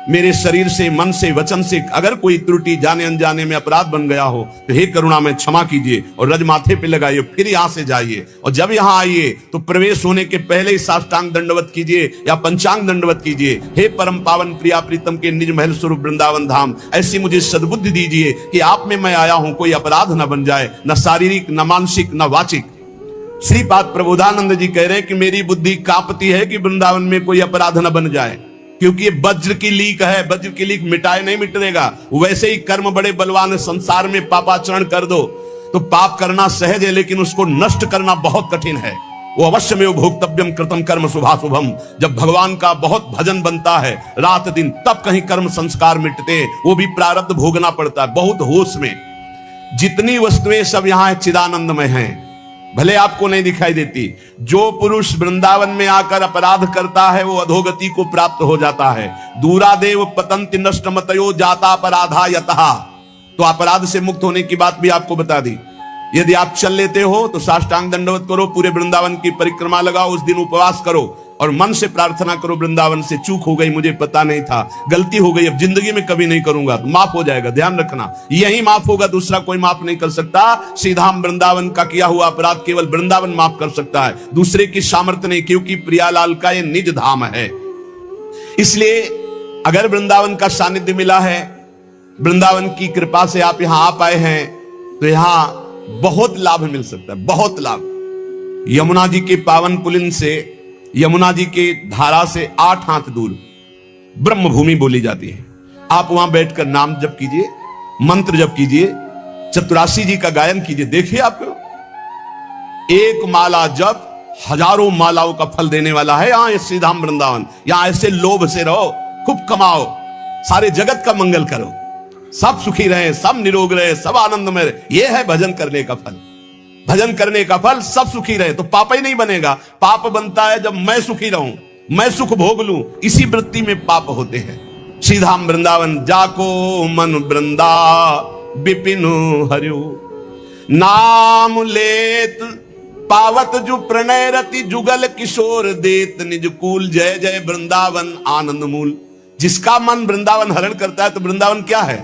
मेरे शरीर से, मन से, वचन से अगर कोई त्रुटि जाने अनजाने में अपराध बन गया हो तो हे करुणा में क्षमा कीजिए और रज माथे पे लगाइए, फिर यहां से जाइए और जब यहां आइए तो प्रवेश होने के पहले ही साष्टांग दंडवत कीजिए या पंचांग दंडवत कीजिए। हे परम पावन प्रिया प्रीतम के निज महल स्वरूप वृंदावन धाम, ऐसी मुझे सद्बुद्धि दीजिए कि आप में मैं आया हूं, कोई अपराध न बन जाए, न शारीरिक, न मानसिक, न वाचिक। श्रीपाद प्रबोधानंद जी कह रहे हैं कि मेरी बुद्धि कांपती है कि वृंदावन में कोई अपराध न बन जाए, क्योंकि ये वज्र की लीक है, वज्र की लीक मिटाए नहीं मिटेगा। वैसे ही कर्म बड़े बलवान है, संसार में पापाचरण कर दो तो पाप करना सहज है, लेकिन उसको नष्ट करना बहुत कठिन है। वो अवश्य में भोक्तव्यम कृतम कर्म शुभाशुभम, जब भगवान का बहुत भजन बनता है रात दिन, तब कहीं कर्म संस्कार मिटते, वो भी प्रारब्ध भोगना पड़ता है बहुत होश में। जितनी वस्तुएं सब यहाँ चिदानंदमय हैं, भले आपको नहीं दिखाई देती। जो पुरुष वृंदावन में आकर अपराध करता है वो अधोगति को प्राप्त हो जाता है। दूरादेव पतंति नष्ट मतयो जाता अपराधा यतः, तो अपराध से मुक्त होने की बात भी आपको बता दी। यदि आप चल लेते हो तो साष्टांग दंडवत करो, पूरे वृंदावन की परिक्रमा लगाओ, उस दिन उपवास करो और मन से प्रार्थना करो, वृंदावन से चूक हो गई, मुझे पता नहीं था, गलती हो गई, अब जिंदगी में कभी नहीं करूंगा, तो माफ हो जाएगा। ध्यान रखना, यही माफ होगा, दूसरा कोई माफ नहीं कर सकता। श्रीधाम वृंदावन का किया हुआ अपराध केवल वृंदावन माफ कर सकता है, दूसरे की सामर्थ्य नहीं, क्योंकि प्रियालाल का ये निज धाम है। इसलिए अगर वृंदावन का सानिध्य मिला है, वृंदावन की कृपा से आप यहां आ पाए हैं, तो यहां बहुत लाभ मिल सकता है, बहुत लाभ। यमुना जी के पावन पुलिन से, यमुना जी के धारा से 8 हाथ दूर ब्रह्म भूमि बोली जाती है। आप वहां बैठकर नाम जप कीजिए, मंत्र जप कीजिए, चतुरासी जी का गायन कीजिए। देखिए, आपको एक माला जप हजारों मालाओं का फल देने वाला है यहां श्रीधाम वृंदावन। यहां ऐसे लोभ से रहो, खूब कमाओ, सारे जगत का मंगल करो, सब सुखी रहे, सब निरोग रहे, सब आनंद में रहे। यह है भजन करने का फल। भजन करने का फल सब सुखी रहे, तो पाप ही नहीं बनेगा। पाप बनता है जब मैं सुखी रहूं, मैं सुख भोग लूं, इसी वृत्ति में पाप होते हैं। श्रीधाम वृंदावन जाको मन वृंदा विपिन हरियो, नाम लेत पावत जु प्रणय रति, जुगल किशोर देत निज कूल, जय जय वृंदावन आनंद मूल। जिसका मन वृंदावन हरण करता है, तो वृंदावन क्या है?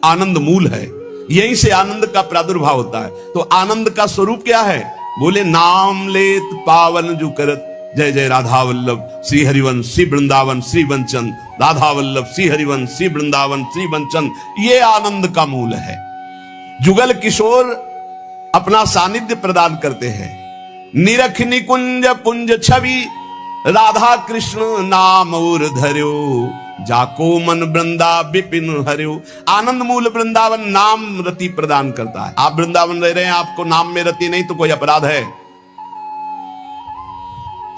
आनंद मूल है। यहीं से आनंद का प्रादुर्भाव होता है। तो आनंद का स्वरूप क्या है? बोले नाम लेत पावन जु करत, जय जय राधा वल्लभ श्री हरिवंश श्री वृंदावन श्री वंचन, राधा वल्लभ श्री हरिवंश श्री वृंदावन श्री वंचन, ये आनंद का मूल है। जुगल किशोर अपना सानिध्य प्रदान करते हैं। निरख निकुंज पुंज छवि, राधा कृष्ण नाम और धर्यो, जाको मन वृंदा विपिन हरियो। आनंद मूल वृंदावन नाम रति प्रदान करता है। आप वृंदावन रह रहे हैं, आपको नाम में रति नहीं, तो कोई अपराध है?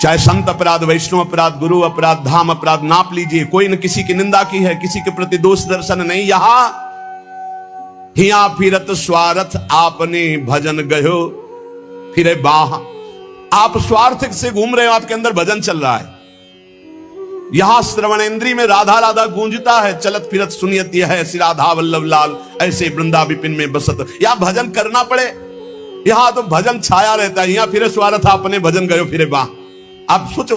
चाहे संत अपराध, वैष्णव अपराध, गुरु अपराध, धाम अपराध, नाप लीजिए। कोई न किसी की निंदा की है, किसी के प्रति दोष दर्शन नहीं। यहां हिया फिरत स्वार्थ आपने भजन गयो फिरे बाह। आप स्वार्थ से घूम रहे हो, आपके अंदर भजन चल रहा है। यहां श्रवणेंद्री में राधा राधा गूंजता है, चलत फिरत सुनियत यह है श्री राधा वल्लभ लाल, ऐसे वृंदा विपिन में बसत। यहां भजन करना पड़े, यहां तो भजन छाया रहता है। यहां फिरे स्वार्थ अपने भजन गयो फिरे बाह। आप सोचो,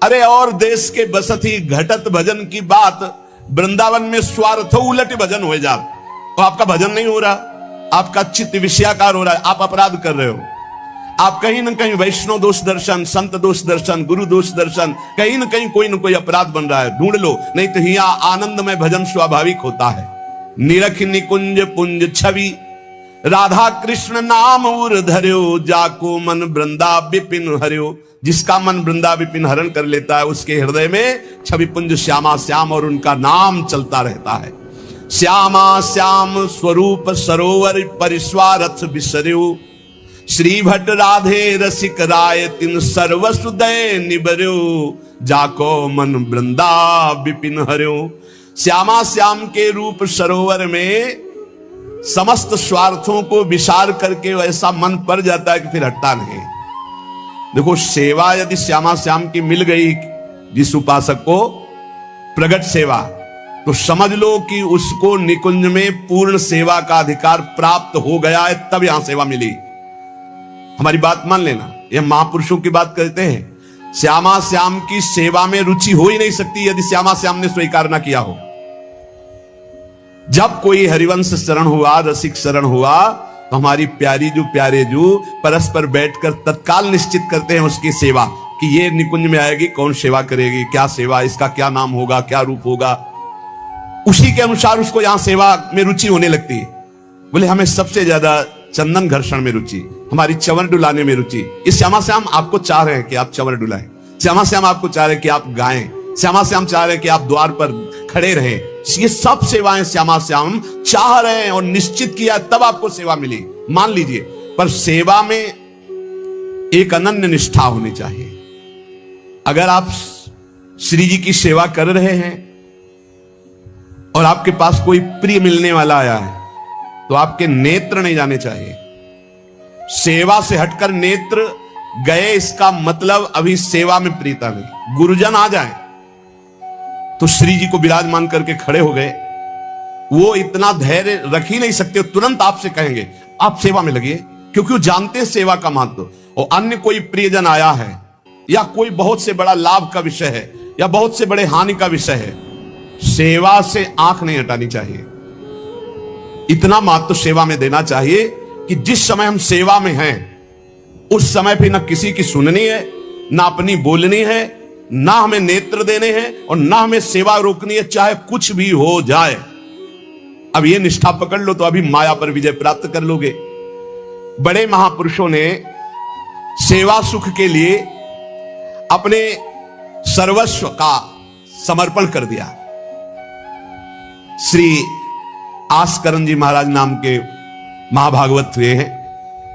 अरे और देश के बसत ही घटत भजन की बात, वृंदावन में स्वार्थ उलट भजन हो जात, तो आपका भजन नहीं हो रहा, आपका चित्त विषयाकार हो रहा है, आप अपराध कर रहे हो। आप कहीं न कहीं वैष्णव दोष दर्शन, संत दोष दर्शन, गुरु दोष दर्शन, कहीं न कहीं कोई न कोई अपराध बन रहा है, ढूंढ लो। नहीं तो हिया आनंदमय भजन स्वाभाविक होता है। निरख निकुंज पुंज छवि, राधा कृष्ण नाम उर धर्यो, जाको मन वृंदा विपिन हरियो। जिसका मन वृंदा विपिन हरण कर लेता है, उसके हृदय में छवि पुंज श्यामा श्याम और उनका नाम चलता रहता है। श्यामा श्याम स्वरूप सरोवर परिस्वारथ बिसर्यो, श्री भट्ट राधे रसिक राय तिन सर्वसुदय निबर्यो, जाको मन वृंदा विपिन हर्यो। श्यामा श्याम के रूप सरोवर में समस्त स्वार्थों को विसार करके ऐसा मन पड़ जाता है कि फिर हटता नहीं। देखो, सेवा यदि श्यामा श्याम की मिल गई जिस उपासक को, प्रगट सेवा, तो समझ लो कि उसको निकुंज में पूर्ण सेवा का अधिकार प्राप्त हो गया है, तब यहां सेवा मिली। हमारी बात मान लेना, यह महापुरुषों की बात कहते हैं। श्यामा श्याम की सेवा में रुचि हो ही नहीं सकती यदि श्यामा श्याम ने स्वीकार ना किया हो। जब कोई हरिवंश शरण हुआ, रसिक शरण हुआ, तो हमारी प्यारी जो प्यारे जो परस्पर बैठकर तत्काल निश्चित करते हैं उसकी सेवा, कि ये निकुंज में आएगी, कौन सेवा करेगी, क्या सेवा, इसका क्या नाम होगा, क्या रूप होगा। उसी के अनुसार उसको यहां सेवा में रुचि होने लगती है। बोले हमें सबसे ज्यादा चंदन घर्षण में रुचि, हमारी चंवर डुलाने में रुचि। इस श्यामा श्याम आपको चाह रहे हैं कि आप चंवर डुलाएं, श्यामा श्याम आपको चाह रहे हैं कि आप गाएं, श्यामा श्याम चाह रहे हैं कि आप द्वार पर खड़े रहें। ये सब सेवाएं श्यामा श्याम चाह रहे हैं और निश्चित किया तब आपको सेवा मिली, मान लीजिए। पर सेवा में एक अनन्य निष्ठा होनी चाहिए। अगर आप श्री जी की सेवा कर रहे हैं और आपके पास कोई प्रिय मिलने वाला आया है, तो आपके नेत्र नहीं जाने चाहिए। सेवा से हटकर नेत्र गए, इसका मतलब अभी सेवा में प्रीता नहीं। गुरुजन आ जाए तो श्री जी को विराजमान करके खड़े हो गए, वो इतना धैर्य रख ही नहीं सकते, तुरंत आपसे कहेंगे आप सेवा में लगिए, क्योंकि वो जानते हैं सेवा का महत्व। और अन्य कोई प्रियजन आया है या कोई बहुत से बड़ा लाभ का विषय है या बहुत से बड़े हानि का विषय है, सेवा से आंख नहीं हटानी चाहिए। इतना महत्व सेवा में देना चाहिए कि जिस समय हम सेवा में हैं उस समय पे ना किसी की सुननी है, ना अपनी बोलनी है, ना हमें नेत्र देने हैं और ना हमें सेवा रोकनी है, चाहे कुछ भी हो जाए। अब ये निष्ठा पकड़ लो तो अभी माया पर विजय प्राप्त कर लोगे। बड़े महापुरुषों ने सेवा सुख के लिए अपने सर्वस्व का समर्पण कर दिया। श्री आस्करण जी महाराज नाम के महाभागवत हुए हैं,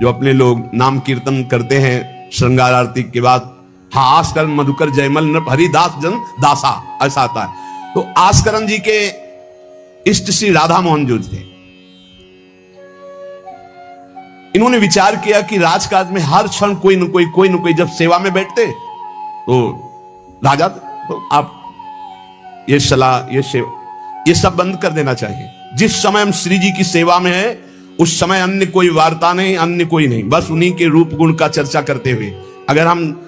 जो अपने लोग नाम कीर्तन करते हैं श्रृंगार आरती के बाद। हाँ, आस्करण मधुकर जयमल नृप हरिदास जन दासा, ऐसा आता है। तो आस्करण जी के इष्ट श्री राधा मोहन जो थे, इन्होंने विचार किया कि राजकाज में हर क्षण कोई न कोई जब सेवा में बैठते तो राजा, तो आप ये सलाह, ये सेवा, ये सब बंद कर देना चाहिए। जिस समय हम श्री जी की सेवा में है उस समय अन्य कोई वार्ता नहीं, अन्य कोई नहीं, बस उन्हीं के रूप गुण का चर्चा करते हुए। अगर हम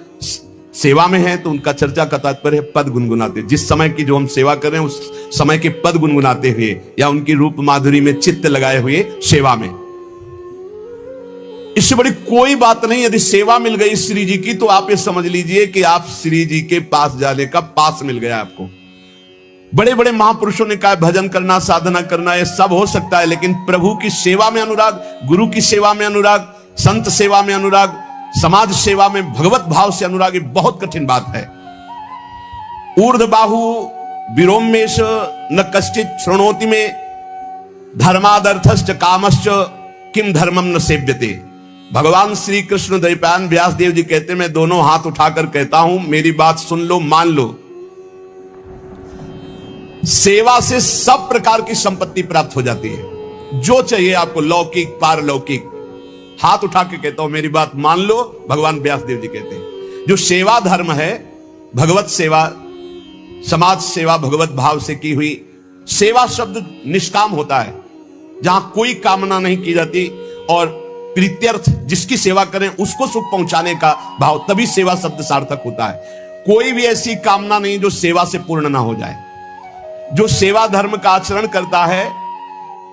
सेवा में हैं तो उनका चर्चा का तात्पर्य है पद गुनगुनाते, जिस समय की जो हम सेवा कर रहे हैं उस समय के पद गुनगुनाते हुए या उनकी रूप माधुरी में चित्त लगाए हुए सेवा में। इससे बड़ी कोई बात नहीं। यदि सेवा मिल गई श्री जी की तो आप ये समझ लीजिए कि आप श्री जी के पास जाने का पास मिल गया आपको। बड़े बड़े महापुरुषों ने कहा भजन करना, साधना करना, ये सब हो सकता है, लेकिन प्रभु की सेवा में अनुराग, गुरु की सेवा में अनुराग, संत सेवा में अनुराग, समाज सेवा में भगवत भाव से अनुराग, ये बहुत कठिन बात है। ऊर्ध्वबाहु विरोमेश न कश्चित शृणोति में धर्मादर्थश्च कामश्च किम धर्मम न सेव्यते। भगवान श्री कृष्ण द्वैपायन व्यास देव जी कहते, मैं दोनों हाथ उठाकर कहता हूं, मेरी बात सुन लो, मान लो। सेवा से सब प्रकार की संपत्ति प्राप्त हो जाती है, जो चाहिए आपको, लौकिक पारलौकिक। हाथ उठा के कहता हूं, मेरी बात मान लो। भगवान व्यास देव जी कहते हैं जो सेवा धर्म है, भगवत सेवा, समाज सेवा, भगवत भाव से की हुई सेवा, शब्द निष्काम होता है, जहां कोई कामना नहीं की जाती और प्रीत्यर्थ, जिसकी सेवा करें उसको सुख पहुंचाने का भाव, तभी सेवा शब्द सार्थक होता है। कोई भी ऐसी कामना नहीं जो सेवा से पूर्ण ना हो जाए। जो सेवा धर्म का आचरण करता है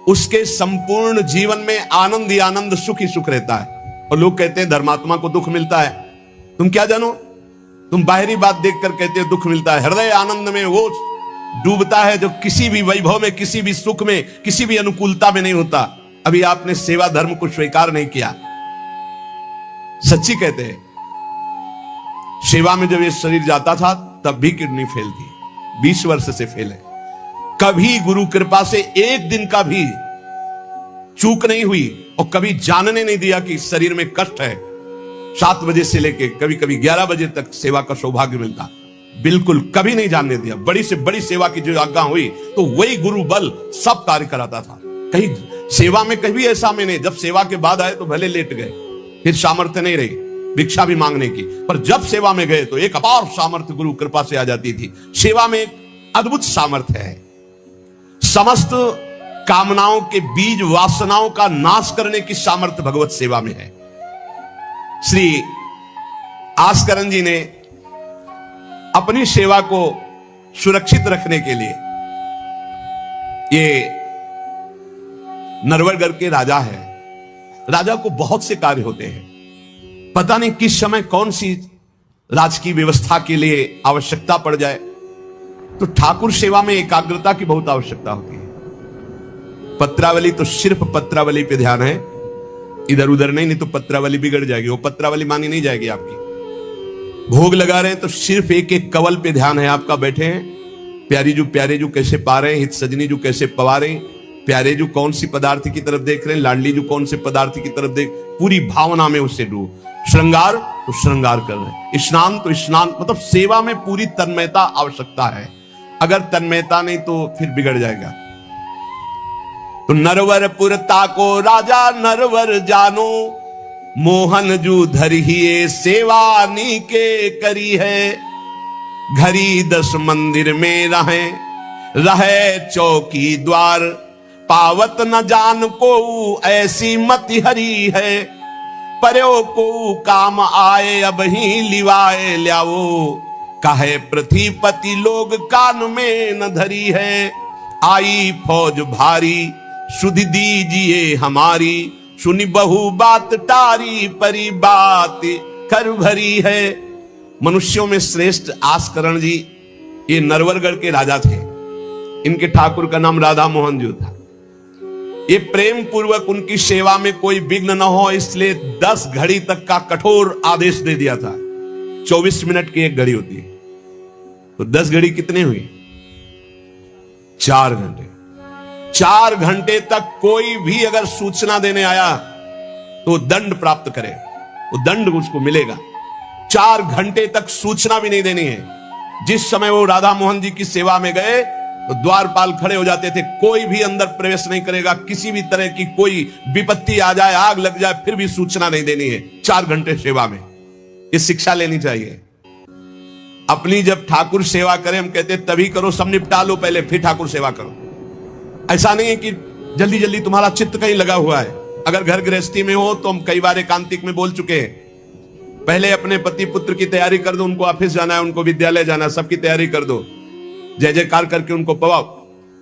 उसके संपूर्ण जीवन में आनंद ही आनंद, सुख ही सुख रहता है। और लोग कहते हैं धर्मात्मा को दुख मिलता है। तुम क्या जानो, तुम बाहरी बात देखकर कहते हो दुख मिलता है। हृदय आनंद में वो डूबता है जो किसी भी वैभव में, किसी भी सुख में, किसी भी अनुकूलता में नहीं होता। अभी आपने सेवा धर्म को स्वीकार नहीं किया। सच्ची कहते हैं, सेवा में जब ये शरीर जाता था तब भी किडनी फेल थी, 20 वर्ष से फेल है। कभी गुरु कृपा से एक दिन का भी चूक नहीं हुई और कभी जानने नहीं दिया कि शरीर में कष्ट है। 7 बजे से लेके कभी कभी 11 बजे तक सेवा का सौभाग्य मिलता, बिल्कुल कभी नहीं जानने दिया। बड़ी से बड़ी सेवा की जो आज्ञा हुई तो वही गुरु बल सब कार्य कराता था। कहीं सेवा में कभी ऐसा में नहीं, जब सेवा के बाद आए तो भले लेट गए, फिर सामर्थ्य नहीं रही भिक्षा भी मांगने की, पर जब सेवा में गए तो एक अपार सामर्थ्य गुरु कृपा से आ जाती थी। सेवा में एक अद्भुत सामर्थ्य है। समस्त कामनाओं के बीज, वासनाओं का नाश करने की सामर्थ्य भगवत सेवा में है। श्री आस्करण जी ने अपनी सेवा को सुरक्षित रखने के लिए ये नरवरगढ़ के राजा है। राजा को बहुत से कार्य होते हैं, पता नहीं किस समय कौन सी राजकीय व्यवस्था के लिए आवश्यकता पड़ जाए, तो ठाकुर सेवा में एकाग्रता की बहुत आवश्यकता होती है। पत्रावली तो सिर्फ पत्रावली पे ध्यान है, इधर उधर नहीं तो पत्रावली बिगड़ जाएगी, वो पत्रावली मानी नहीं जाएगी आपकी। भोग लगा रहे हैं तो सिर्फ एक एक कवल पे ध्यान है आपका, बैठे हैं प्यारे जू कैसे पा रहे हैं, हित सजनी जू कैसे पवा रहे हैं, प्यारे जू कौन सी पदार्थ की तरफ देख रहे हैं, लाडली जू कौन से पदार्थ की तरफ देख, पूरी भावना में उससे डूब। श्रृंगार तो श्रृंगार कर रहे हैं, स्नान तो स्नान, मतलब सेवा में पूरी तन्मयता आवश्यकता है। अगर तन्मयता नहीं तो फिर बिगड़ जाएगा। तो नरवरपुर ताको राजा नरवर जानो, मोहन जू धरिए सेवा नी के करी है। घरी 10 मंदिर में रहे चौकी द्वार, पावत न जान को ऐसी मति हरी है। पर्यो को काम आए अब ही लिवाए ल्याओ, काहे पृथ्वीपति लोग कान में न धरी है। आई फौज भारी सुध दीजिए हमारी, सुनी बहु बात टारी परी बात कर भरी है। मनुष्यों में श्रेष्ठ आस्करण जी ये नरवरगढ़ के राजा थे। इनके ठाकुर का नाम राधा मोहन जी था। ये प्रेम पूर्वक उनकी सेवा में कोई विघ्न न हो, इसलिए 10 घड़ी तक का कठोर आदेश दे दिया था। 24 मिनट की एक घड़ी होती है, तो 10 घड़ी कितने हुई? 4 घंटे। 4 घंटे तक कोई भी अगर सूचना देने आया तो दंड प्राप्त करे, वो दंड उसको मिलेगा। 4 घंटे तक सूचना भी नहीं देनी है। जिस समय वो राधा मोहन जी की सेवा में गए तो द्वारपाल खड़े हो जाते थे, कोई भी अंदर प्रवेश नहीं करेगा। किसी भी तरह की कोई विपत्ति आ जाए, आग लग जाए, फिर भी सूचना नहीं देनी है। 4 घंटे सेवा में ये शिक्षा लेनी चाहिए। अपनी जब ठाकुर सेवा करें, हम कहते तभी करो, सब निपटा लो पहले फिर ठाकुर सेवा करो। ऐसा नहीं है कि जल्दी जल्दी तुम्हारा चित्त कहीं लगा हुआ है। अगर घर गृहस्थी में हो तो हम कई बार एकांतिक में बोल चुके हैं, पहले अपने पति पुत्र की तैयारी कर दो, उनको ऑफिस जाना है, उनको विद्यालय जाना है, सबकी तैयारी कर दो, जय जयकार करके उनको पवाओ।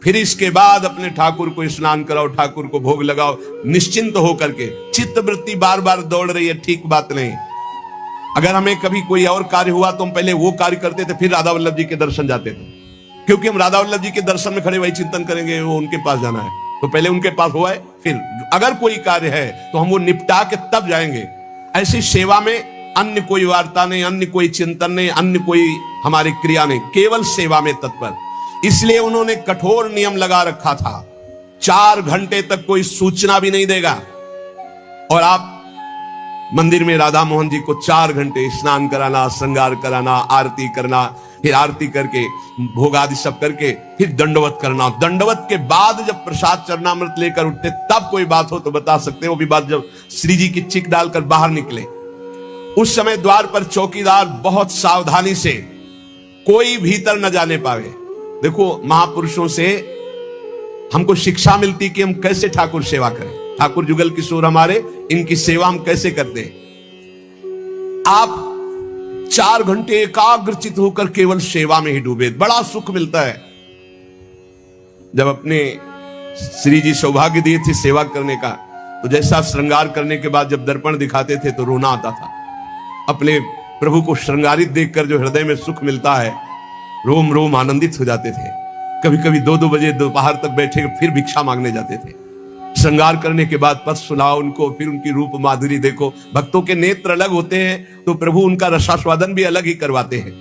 फिर इसके बाद अपने ठाकुर को स्नान कराओ, ठाकुर को भोग लगाओ, निश्चिंत हो करके। चित्त वृत्ति बार बार दौड़ रही है, ठीक बात नहीं। अगर हमें कभी कोई और कार्य हुआ तो हम पहले वो कार्य करते थे, फिर राधा वल्लभ जी के दर्शन जाते थे, क्योंकि हम राधा वल्लभ जी के दर्शन में खड़े वही चिंतन करेंगे, वो उनके पास जाना है, तो पहले उनके पास हुआ है, फिर अगर कोई कार्य है तो हम वो निपटा के तब जाएंगे। ऐसी सेवा में अन्य कोई वार्ता नहीं, अन्य कोई चिंतन नहीं, अन्य कोई हमारी क्रिया नहीं, केवल सेवा में तत्पर। इसलिए उन्होंने कठोर नियम लगा रखा था, 4 घंटे तक कोई सूचना भी नहीं देगा। और आप मंदिर में राधा मोहन जी को 4 घंटे स्नान कराना, श्रृंगार कराना, आरती करना, फिर आरती करके भोग आदि सब करके फिर दंडवत करना। दंडवत के बाद जब प्रसाद चरणामृत लेकर उठते तब कोई बात हो तो बता सकते हैं। वो भी बात जब श्री जी की चिक डालकर बाहर निकले, उस समय द्वार पर चौकीदार बहुत सावधानी से कोई भीतर न जाने पावे। देखो महापुरुषों से हमको शिक्षा मिलती कि हम कैसे ठाकुर सेवा करें। ठाकुर जुगल किशोर हमारे, इनकी सेवा हम कैसे करते हैं। आप 4 घंटे एकाग्रचित होकर केवल सेवा में ही डूबे, बड़ा सुख मिलता है। जब अपने श्री जी सौभाग्य दिए थे सेवा करने का, तो जैसा श्रृंगार करने के बाद जब दर्पण दिखाते थे तो रोना आता था। अपने प्रभु को श्रृंगारित देखकर जो हृदय में सुख मिलता है, रोम रोम आनंदित हो जाते थे। कभी कभी 2-2 बजे दोपहर तक बैठे फिर भिक्षा मांगने जाते थे। श्रृंगार करने के बाद पद सुनाओ उनको, फिर उनकी रूप माधुरी देखो। भक्तों के नेत्र अलग होते हैं तो प्रभु उनका रसास्वादन भी अलग ही करवाते हैं।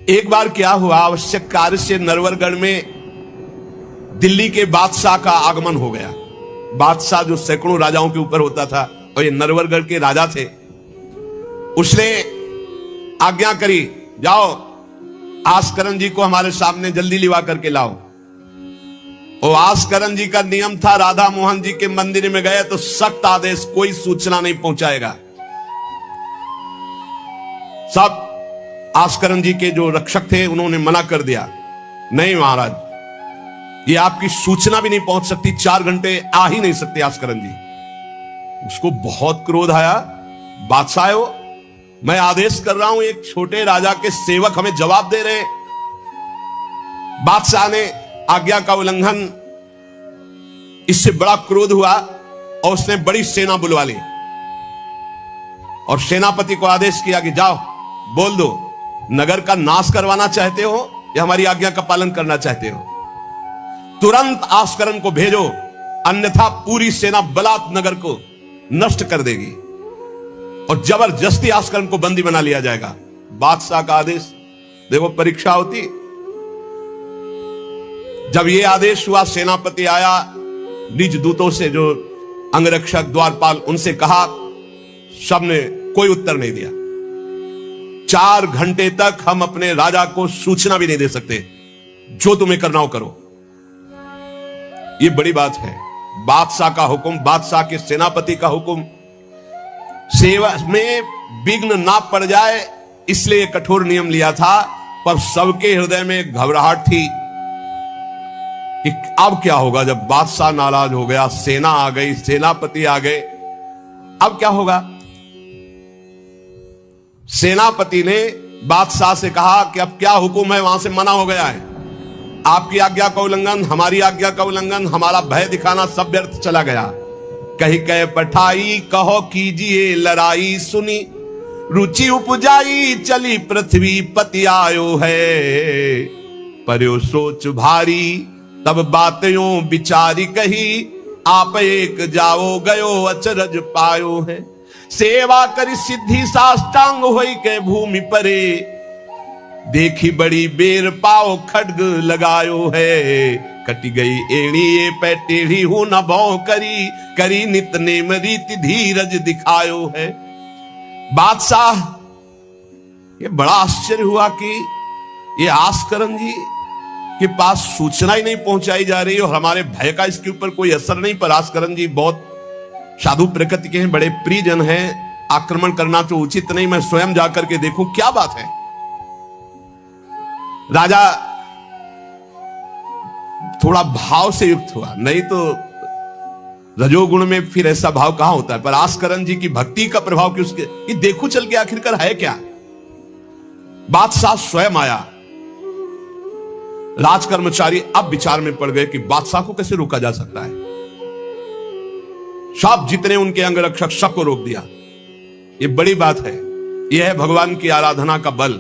एक बार क्या हुआ, आवश्यक कार्य से नरवरगढ़ में दिल्ली के बादशाह का आगमन हो गया। बादशाह जो सैकड़ों राजाओं के ऊपर होता था, और ये नरवरगढ़ के राजा थे। उसने आज्ञा करी, जाओ आस्करण जी को हमारे सामने जल्दी लिवा करके लाओ। और आस्करण जी का नियम था, राधा मोहन जी के मंदिर में गए तो सख्त आदेश, कोई सूचना नहीं पहुंचाएगा। सब आस्करण जी के जो रक्षक थे उन्होंने मना कर दिया, नहीं महाराज, ये आपकी सूचना भी नहीं पहुंच सकती, 4 घंटे आ ही नहीं सकते आस्करण जी। उसको बहुत क्रोध आया, बादशाह हो, मैं आदेश कर रहा हूं, एक छोटे राजा के सेवक हमें जवाब दे रहे हैं। बादशाह ने आज्ञा का उल्लंघन इससे बड़ा क्रोध हुआ और उसने बड़ी सेना बुलवा ली और सेनापति को आदेश किया कि जाओ बोल दो, नगर का नाश करवाना चाहते हो या हमारी आज्ञा का पालन करना चाहते हो? तुरंत आस्करण को भेजो, अन्यथा पूरी सेना बलात् नगर को नष्ट कर देगी और जबरदस्ती आस्करण को बंदी बना लिया जाएगा। बादशाह का आदेश देखो, परीक्षा होती। जब यह आदेश हुआ, सेनापति आया, निज दूतों से जो अंगरक्षक द्वारपाल उनसे कहा, सबने कोई उत्तर नहीं दिया। 4 घंटे तक हम अपने राजा को सूचना भी नहीं दे सकते, जो तुम्हें करना हो करो। यह बड़ी बात है। बादशाह का हुक्म, बादशाह के सेनापति का हुक्म, सेवा में विघ्न ना पड़ जाए इसलिए कठोर नियम लिया था, पर सबके हृदय में घबराहट थी कि अब क्या होगा जब बादशाह नाराज हो गया, सेना आ गई, सेनापति आ गए, अब क्या होगा? सेनापति ने बादशाह से कहा कि अब क्या हुक्म है? वहां से मना हो गया है, आपकी आज्ञा का उल्लंघन, हमारी आज्ञा का उल्लंघन, हमारा भय दिखाना सब व्यर्थ चला गया। कही कह पठाई, कहो कीजिए लड़ाई, सुनी रुचि उपजाई, चली पृथ्वी पति आयो है। पर्यो सोच भारी, तब बातों विचारी कही, आप एक जाओ गयो अचरज पायो है। सेवा करी सिद्धि साष्टांग होई के भूमि परे, देखी बड़ी बेर पाओ खड्ग लगायो है। कटी गई एड़ी ये पे टेढ़ी हूं न भौ करी, करी नित नेम रीति धीरज दिखायो है। बादशाह ये बड़ा आश्चर्य हुआ कि ये आस्करण जी के पास सूचना ही नहीं पहुंचाई जा रही और हमारे भय का इसके ऊपर कोई असर नहीं। पर आस्करण जी बहुत साधु प्रकृति के हैं, बड़े प्रियजन हैं, आक्रमण करना तो उचित नहीं, मैं स्वयं जाकर के देखूं क्या बात है। राजा थोड़ा भाव से युक्त हुआ, नहीं तो रजोगुण में फिर ऐसा भाव कहां होता है। पर आस्करण जी की भक्ति का प्रभाव कि उसके कि देखो चल के आखिरकार है क्या। बादशाह स्वयं आया। राज कर्मचारी अब विचार में पड़ गए कि बादशाह को कैसे रोका जा सकता है। सब जितने उनके अंगरक्षक सबको रोक दिया। ये बड़ी बात है, यह है भगवान की आराधना का बल।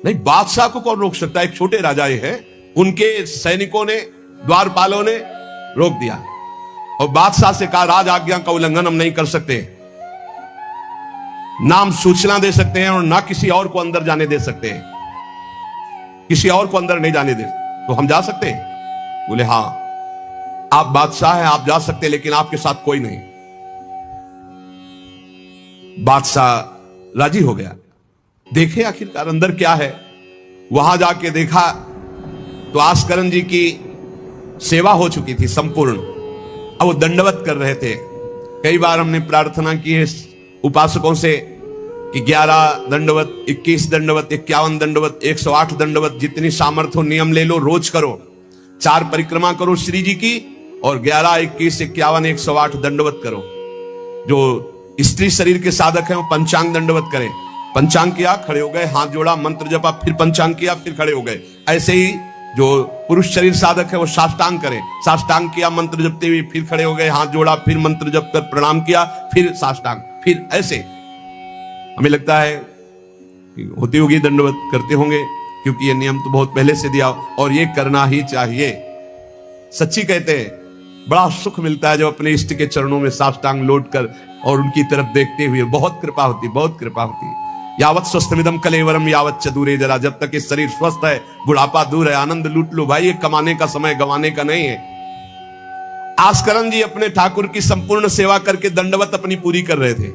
नहीं, बादशाह को कौन रोक सकता है? एक छोटे राजा ये है, उनके सैनिकों ने, द्वारपालों ने रोक दिया और बादशाह से कहा राज आज्ञा का उल्लंघन हम नहीं कर सकते, ना हम सूचना दे सकते हैं और ना किसी और को अंदर जाने दे सकते हैं, किसी और को अंदर नहीं जाने दे तो हम जा सकते हैं? बोले हां, आप बादशाह हैं, आप जा सकते हैं, लेकिन आपके साथ कोई नहीं। बादशाह राजी हो गया। देखे आखिरकार अंदर क्या है। वहां जाके देखा तो आस्करण जी की सेवा हो चुकी थी संपूर्ण। अब वो दंडवत कर रहे थे। कई बार हमने प्रार्थना की है उपासकों से कि 11 दंडवत, 21 दंडवत, 51 दंडवत, 108 दंडवत, जितनी सामर्थ्य हो नियम ले लो, रोज करो। 4 परिक्रमा करो श्री जी की और 11, 21, 51, 108 दंडवत करो। जो स्त्री शरीर के साधक हैं वो पंचांग दंडवत करें। पंचांग किया, खड़े हो गए, हाथ जोड़ा, मंत्र जपा, फिर पंचांग किया, फिर खड़े हो गए। ऐसे ही जो पुरुष शरीर साधक है वो साष्टांग करें। साष्टांग किया मंत्र जपते हुए, फिर खड़े हो गए, हाथ जोड़ा, फिर मंत्र जप कर प्रणाम किया, फिर साष्टांग, फिर ऐसे। हमें लगता है कि होती होगी दंडवत, करते होंगे, क्योंकि ये नियम तो बहुत पहले से दिया और ये करना ही चाहिए। सच्ची कहते हैं बड़ा सुख मिलता है जब अपने इष्ट के चरणों में साष्टांग लौट कर और उनकी तरफ देखते हुए। बहुत कृपा होती, बहुत कृपा होती। यावत स्वस्थमिदम कलेवरम यावत चतुरे जरा, जब तक ये शरीर स्वस्थ है, बुढ़ापा दूर है, आनंद लूट लो भाई। ये कमाने का समय गंवाने का नहीं है। आस्करण जी अपने ठाकुर की संपूर्ण सेवा करके दंडवत अपनी पूरी कर रहे थे।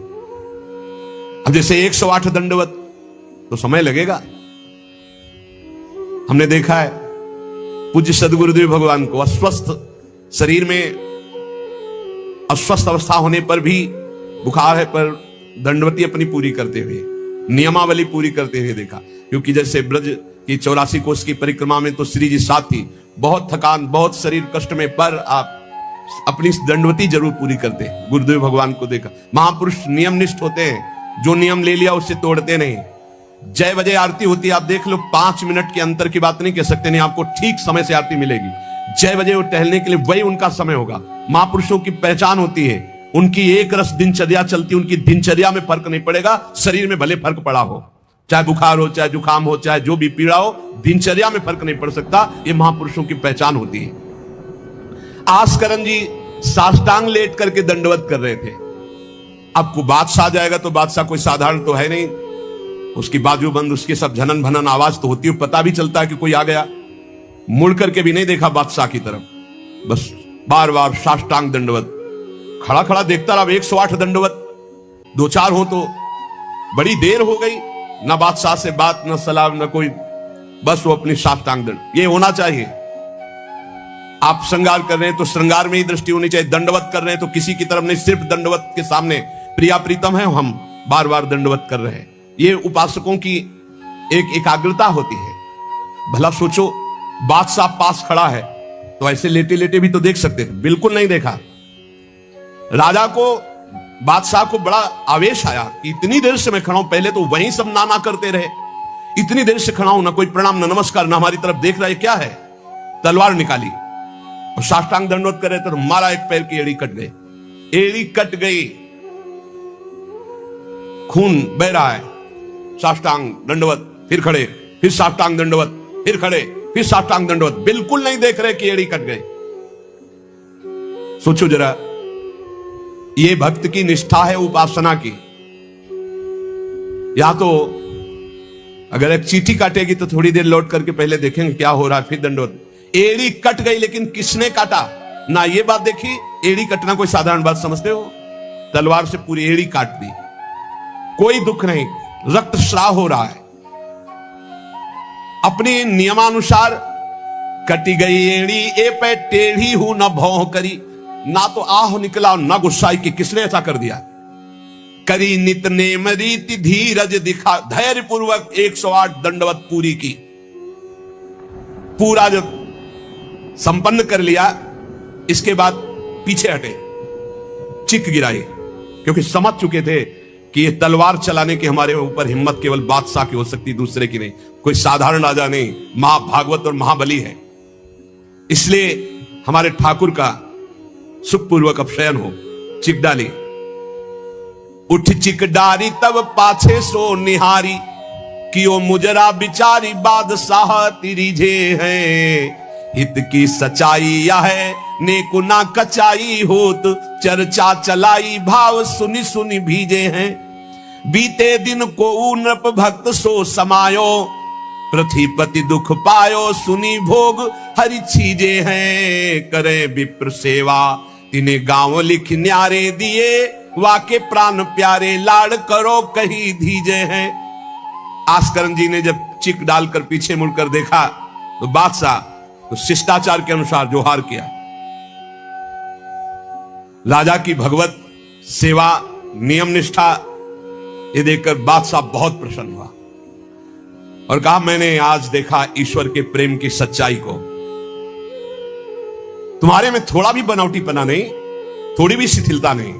अब जैसे 108 दंडवत तो समय लगेगा। हमने देखा है पूज्य सदगुरुदेव भगवान को अस्वस्थ शरीर में, अस्वस्थ अवस्था होने पर भी, बुखार है पर दंडवती अपनी पूरी करते हुए, नियमावली पूरी करते हुए देखा। क्योंकि जैसे ब्रज की 84 कोष की परिक्रमा में तो श्री जी साथ थी, बहुत थकान, बहुत शरीर कष्ट में, पर आप अपनी दंडवती जरूर पूरी करते। गुरुदेव भगवान को देखा। महापुरुष नियमनिष्ठ होते हैं, जो नियम ले लिया उससे तोड़ते नहीं। जय बजे आरती होती है, आप देख लो, 5 मिनट के अंतर की बात नहीं कह सकते, नहीं आपको ठीक समय से आरती मिलेगी। 6 बजे वो टहलने के लिए वही उनका समय होगा। महापुरुषों की पहचान होती है, उनकी एक रस दिनचर्या चलती, उनकी दिनचर्या में फर्क नहीं पड़ेगा, शरीर में भले फर्क पड़ा हो, चाहे बुखार हो, चाहे जुकाम हो, चाहे जो भी पीड़ा हो, दिनचर्या में फर्क नहीं पड़ सकता। ये महापुरुषों की पहचान होती है। आस्करण जी साष्टांग लेट करके दंडवत कर रहे थे। अब को बादशाह जाएगा तो बादशाह कोई साधारण तो है नहीं, उसकी बाजूबंद, उसकी सब झनन भनन आवाज तो होती है, पता भी चलता है कि कोई आ गया। मुड़ करके भी नहीं देखा बादशाह की तरफ, बस बार बार साष्टांग दंडवत, खड़ा खड़ा देखता रहा। 108 दंडवत, 2-4 हो तो बड़ी देर हो गई, ना बादशाह से बात, ना सलाम, ना कोई, बस वो अपनी साष्टांग दंड। ये होना चाहिए। आप श्रृंगार कर रहे हैं तो श्रृंगार में ही दृष्टि होनी चाहिए, दंडवत कर रहे हैं तो किसी की तरफ नहीं, सिर्फ दंडवत के सामने प्रिया प्रीतम है, हम बार बार दंडवत कर रहे हैं। ये उपासकों की एक एकाग्रता होती है। भला सोचो, बादशाह पास खड़ा है तो ऐसे लेटे लेटे भी तो देख सकते थे, बिल्कुल नहीं देखा। राजा को, बादशाह को बड़ा आवेश आया कि इतनी देर से मैं खड़ा हूं, पहले तो वहीं सब नाना करते रहे, इतनी देर से खड़ा हूं, ना कोई प्रणाम, ना नमस्कार, ना हमारी तरफ देख रहा है, क्या है। तलवार निकाली और साष्टांग दंडवत कर रहे थे तो मारा, एक पैर की एड़ी कट गई, एड़ी कट गई, खून बह रहा है। साष्टांग दंडवत, फिर खड़े, फिर साष्टांग दंडवत, फिर खड़े, फिर साष्टांग दंडवत, बिल्कुल नहीं देख रहे कि एड़ी कट गई। सोचो जरा, ये भक्त की निष्ठा है उपासना की। या तो अगर एक चींटी काटेगी तो थोड़ी देर लौट करके पहले देखेंगे क्या हो रहा है, फिर दंडवत। एड़ी कट गई, लेकिन किसने काटा, ना ये बात देखी। एड़ी कटना कोई साधारण बात समझते हो? तलवार से पूरी एड़ी काट दी, कोई दुख नहीं, रक्तस्राव हो रहा है। अपने नियमानुसार कटी गई एड़ी, ए पे टेढ़ी हूं न भौं करी, ना तो आह निकला ना गुस्साई कि किसने ऐसा कर दिया। करी नित नेम रीति धीरज दिखा, धैर्य पूर्वक 108 दंडवत पूरी की। पूरा जब संपन्न कर लिया, इसके बाद पीछे हटे, चिक गिराई, क्योंकि समझ चुके थे कि ये तलवार चलाने की हमारे ऊपर हिम्मत केवल बादशाह की हो सकती, दूसरे की नहीं। कोई साधारण राजा नहीं, महाभागवत और महाबली है। इसलिए हमारे ठाकुर का सुखपूर्वक अपशयन हो। चिक डाली, उठ चिक डारी तब पाछे सो निहारी, कि ओ मुजरा बिचारी बादशाह तिरिझे हैं। हित की सच्चाई यह है नेकु ना कचाई होत, चर्चा चलाई भाव सुनी सुनी भीजे हैं। बीते दिन को नृप भक्त सो समायो, पृथ्वीपति दुख पायो सुनी भोग हरि छीजे हैं। करे विप्र सेवा तिने गांव लिख न्यारे दिए, वाके प्राण प्यारे लाड़ करो कहीं धीजे हैं। आस्करण जी ने जब चिक डालकर पीछे मुड़कर देखा तो बादशाह तो शिष्टाचार के अनुसार जोहार किया। राजा की भगवत सेवा, नियम निष्ठा ये देखकर बादशाह बहुत प्रसन्न हुआ और कहा, मैंने आज देखा ईश्वर के प्रेम की सच्चाई को। तुम्हारे में थोड़ा भी बनावटीपना नहीं, थोड़ी भी शिथिलता नहीं,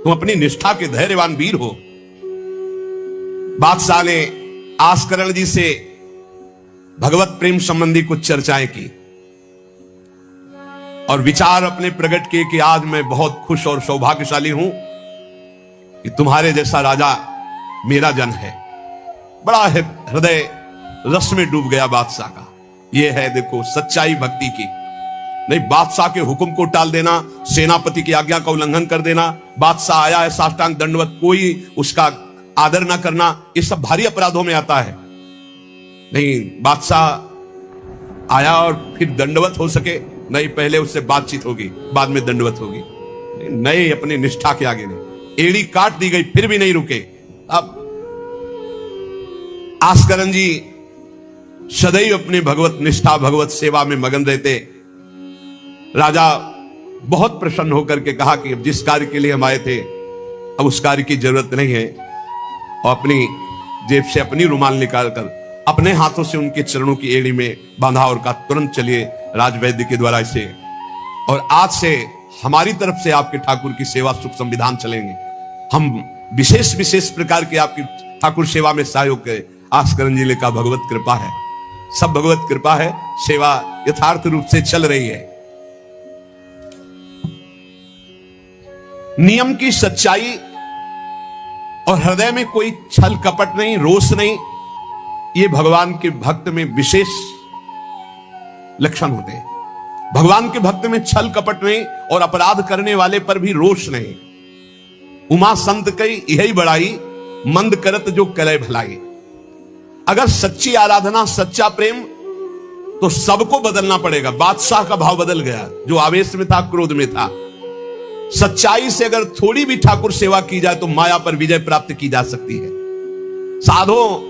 तुम अपनी निष्ठा के धैर्यवान वीर हो। बादशाह ने आस्करण जी से भगवत प्रेम संबंधी कुछ चर्चाएं की और विचार अपने प्रकट किए कि आज मैं बहुत खुश और सौभाग्यशाली हूं कि तुम्हारे जैसा राजा मेरा जन है। बड़ा हृदय रस में डूब गया बादशाह का। यह है देखो सच्चाई भक्ति की। नहीं बादशाह के हुक्म को टाल देना, सेनापति की आज्ञा का उल्लंघन कर देना, बादशाह आया है साष्टांग दंडवत, कोई उसका आदर ना करना, ये सब भारी अपराधों में आता है। नहीं, बादशाह आया और फिर दंडवत हो सके, नहीं पहले उससे बातचीत होगी, बाद में दंडवत होगी। नहीं, अपनी निष्ठा के आगे नहीं। एड़ी काट दी गई फिर भी नहीं रुके। अब आस्करण जी सदैव अपनी भगवत निष्ठा, भगवत सेवा में मगन रहते। राजा बहुत प्रसन्न होकर के कहा कि अब जिस कार्य के लिए हम आए थे अब उस कार्य की जरूरत नहीं है, और अपनी जेब से अपनी रुमाल निकालकर अपने हाथों से उनके चरणों की एड़ी में बांधा और कहा, तुरंत चलिए राजवैद्य के द्वारा इसे, और आज से हमारी तरफ से आपके ठाकुर की सेवा सुख संविधान चलेंगे। हम विशेष प्रकार के आपकी ठाकुर सेवा में सहयोग करें। आस्करण जी ने कहा, भगवत कृपा है। सब भगवत कृपा है, सेवा यथार्थ रूप से चल रही है। नियम की सच्चाई और हृदय में कोई छल कपट नहीं, रोष नहीं, ये भगवान के भक्त में विशेष लक्षण होते हैं। भगवान के भक्त में छल कपट नहीं और अपराध करने वाले पर भी रोष नहीं। उमा संत कई यही बड़ाई, मंद करत जो करे भलाई। अगर सच्ची आराधना, सच्चा प्रेम, तो सबको बदलना पड़ेगा। बादशाह का भाव बदल गया, जो आवेश में था, क्रोध में था। सच्चाई से अगर थोड़ी भी ठाकुर सेवा की जाए तो माया पर विजय प्राप्त की जा सकती है। साधो